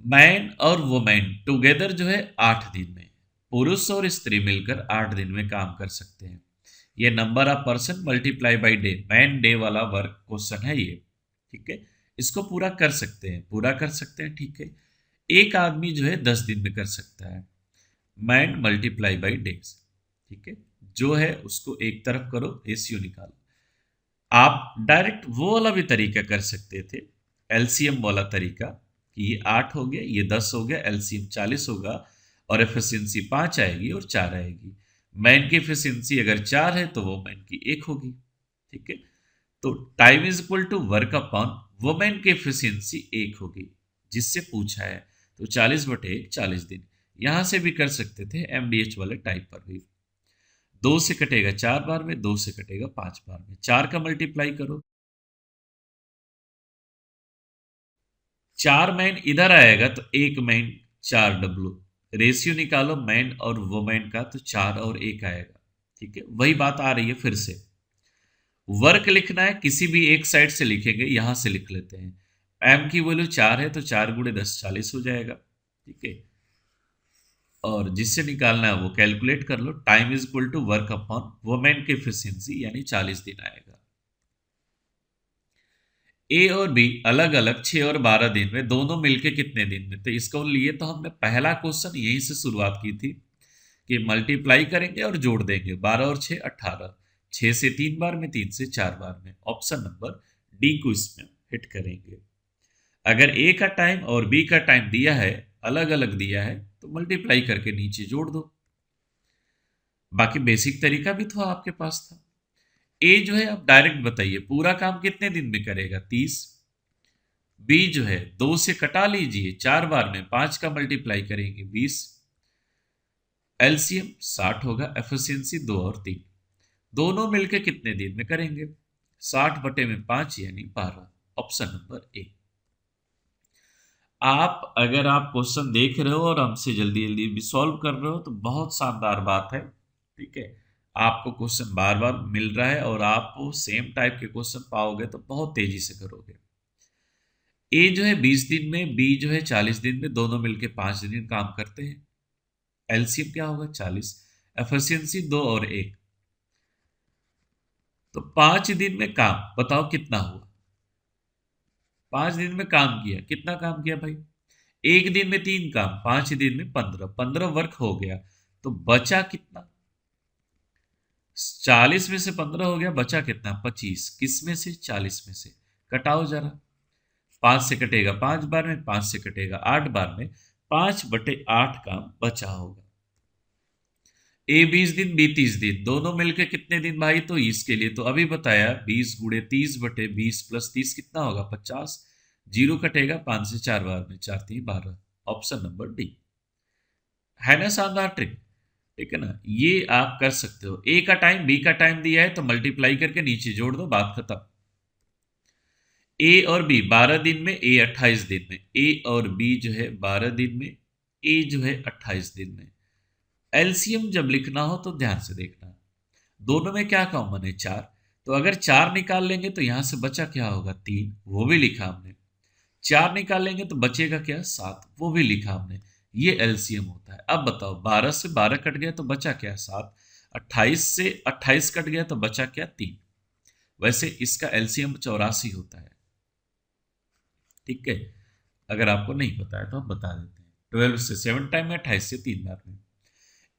मैन और वुमेन टुगेदर जो है 8 दिन में, पुरुष और स्त्री मिलकर 8 दिन में काम कर सकते हैं। ये number of person multiply by day, man day वाला वर्क क्वेश्चन है ये। ठीक है, इसको पूरा कर सकते हैं, पूरा कर सकते हैं। ठीक है, एक आदमी जो है 10 दिन में कर सकता है, मैन मल्टीप्लाई बाई डेज। ठीक है, जो है उसको एक तरफ करो, रेशियो निकालो। आप डायरेक्ट वो वाला भी तरीका कर सकते थे, एलसीएम वाला तरीका, कि ये 8 हो गया, ये 10 हो गया, एलसीएम 40 होगा और एफिशिएंसी 5 आएगी और 4 आएगी। मैन की एफिशिएंसी अगर 4 है तो वो मैन की 1 होगी। ठीक है, तो time is equal to work upon women की एफिशिएंसी 1 होगी, जिससे पूछा है। तो 40/1 40 दिन। यहां से भी कर सकते थे एमडीएच वाले टाइप पर भी। 2 से कटेगा 4 बार में, 2 से कटेगा 5 बार में, 4 का मल्टीप्लाई करो, 4 मैन इधर आएगा तो 1 मैन 4 डब्लू, रेशियो निकालो मैन और वुमेन का तो 4 और 1 आएगा। ठीक है, वही बात आ रही है फिर से। वर्क लिखना है किसी भी एक साइड से लिखेंगे, यहां से लिख लेते हैं। एम की वैल्यू 4 है तो 4 × 10 40 हो जाएगा। ठीक है, और जिससे निकालना है वो कैलकुलेट कर लो। Time is equal to work upon women की एफिशिएंसी, यानी 40 दिन आएगा। ए और बी अलग अलग 6 और 12 दिन में, दोनों मिलके कितने दिन में? तो इसको लिए तो हमने पहला क्वेश्चन यहीं से शुरुआत की थी कि मल्टीप्लाई करेंगे और जोड़ देंगे। 12 और 6 18, 6 से 3 बार में, 3 से 4 बार में। ऑप्शन नंबर डी को इसमें हिट करेंगे। अगर ए का टाइम और बी का टाइम दिया है, अलग अलग दिया है, तो मल्टीप्लाई करके नीचे जोड़ दो। बाकी बेसिक तरीका भी तो आपके पास था। ए जो है आप डायरेक्ट बताइए पूरा काम कितने दिन में करेगा, 30। बी जो है 2 से कटा लीजिए 4 बार में, 5 का मल्टीप्लाई करेंगे 20। एलसीएम 60 होगा, एफिशिएंसी 2 और 3, दोनों मिलके कितने दिन में करेंगे? 60/5 यानी 12। ऑप्शन नंबर ए। आप अगर आप क्वेश्चन देख रहे हो और हमसे जल्दी जल्दी भी सॉल्व कर रहे हो तो बहुत शानदार बात है। ठीक है, आपको क्वेश्चन बार बार मिल रहा है और आप सेम टाइप के क्वेश्चन पाओगे तो बहुत तेजी से करोगे। ए जो है 20 दिन में, बी जो है 40 दिन में, दोनों मिलके 5 दिन काम करते हैं। एलसीएम क्या होगा? 40। एफिशिएंसी 2 और 1, तो 5 दिन में काम बताओ कितना हुआ? 5 दिन में काम किया, कितना काम किया भाई? एक दिन में 3 काम, 5 दिन में 15, 15 वर्क हो गया। तो बचा कितना? 40 में से 15 हो गया, बचा कितना? 25। किस में से? 40 में से। कटाओ जरा। 5 से कटेगा 5 बार में, 5 से कटेगा 8 बार में, 5/8 काम बचा होगा। ए 20 दिन, बी 30 दिन, दोनों मिलकर कितने दिन भाई? तो इसके लिए तो अभी बताया 20 × 30/20 + 30 कितना होगा? 50। जीरो कटेगा 5 से 4 बार में, 4 3 12। ऑप्शन नंबर डी है ना शानदार ट्रिक। ठीक है ना, ये आप कर सकते हो। ए का टाइम बी का टाइम दिया है तो मल्टीप्लाई करके नीचे जोड़ दो, बात खत्म। ए और बी 12 दिन में, ए 28 दिन में। ए और बी जो है 12 दिन में, ए जो है 28 दिन में। एलसीएम जब लिखना हो तो ध्यान से देखना, दोनों में क्या कॉमन है? 4। तो अगर 4 निकाल लेंगे तो यहां से बचा क्या होगा? 3, वो भी लिखा हमने। 4 निकाल लेंगे तो बचेगा क्या? 7, वो भी लिखा हमने। ये एलसीएम होता है। अब बताओ 12 से 12 कट गया तो बचा क्या? 7। 28 से 28 कट गया तो बचा क्या? 3। वैसे इसका एलसीएम 84 होता है। ठीक है, अगर आपको नहीं पता है तो हम बता देते हैं। 12 से 7 टाइम में, 28 से 3 बार में।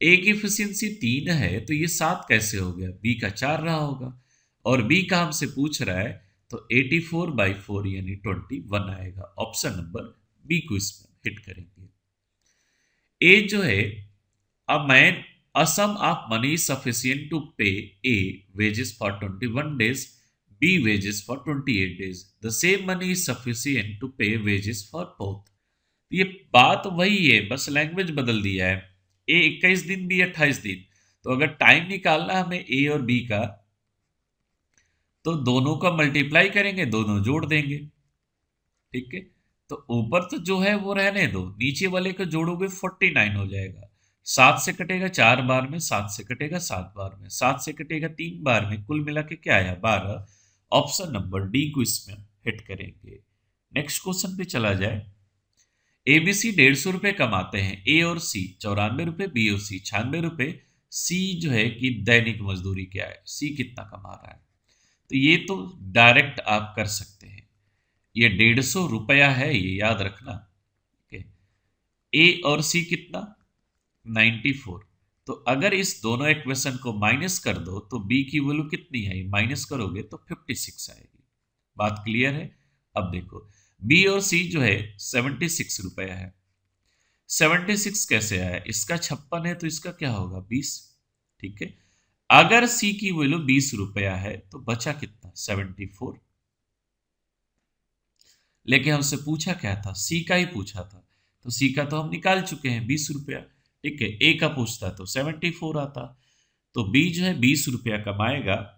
ए की एफिशिएंसी 3 है तो ये 7 कैसे हो गया? बी का 4 रहा होगा, और बी का हमसे पूछ रहा है तो 84/4 यानी 21 आएगा। ऑप्शन नंबर बी को इसमें हिट करेंगे। ए जो है, अब मैं a sum of money sufficient to pay A wages for 21 days, B wages for 28 days. The same money is sufficient to pay wages for both. ये बात वही है, बस लैंग्वेज बदल दिया है। ए 21 दिन, बी 28 दिन। तो अगर टाइम निकालना हमें ए और बी का, तो दोनों का मल्टीप्लाई करेंगे, दोनों जोड़ देंगे। ठीक है, तो ऊपर तो जो है वो रहने दो, नीचे वाले को जोड़ोगे 49 हो जाएगा। 7 से कटेगा 4 बार में, 7 से कटेगा 7 बार में, 7 से कटेगा 3 बार में, कुल मिला के क्या आया? 12। ऑप्शन नंबर डी को इसमें हिट करेंगे। नेक्स्ट क्वेश्चन पे चला जाए। एबीसी 150 रुपए कमाते हैं, ए और सी 94 रुपए, बी और सी 96 रुपए, सी जो है कि दैनिक मजदूरी क्या है, सी कितना कमा रहा है। तो ये तो डायरेक्ट आप कर सकते हैं। ये 150 रुपया है, ये याद रखना। ठीक है। ए और सी कितना, 94। तो अगर इस दोनों इक्वेशन को माइनस कर दो तो बी की वैल्यू कितनी है, माइनस करोगे तो 56 आएगी। बात क्लियर है। अब देखो बी और सी जो है 76 रुपया है। 76 कैसे आया, इसका 56 है तो इसका क्या होगा 20। ठीक है। अगर सी की वैल्यू 20 रुपया है तो बचा कितना 74। लेकिन हमसे पूछा क्या था, सी का ही पूछा था, तो सी का तो हम निकाल चुके हैं 20 रुपया। ठीक है। ए का पूछता तो 74 आता। तो बी जो है 20 रुपया कमाएगा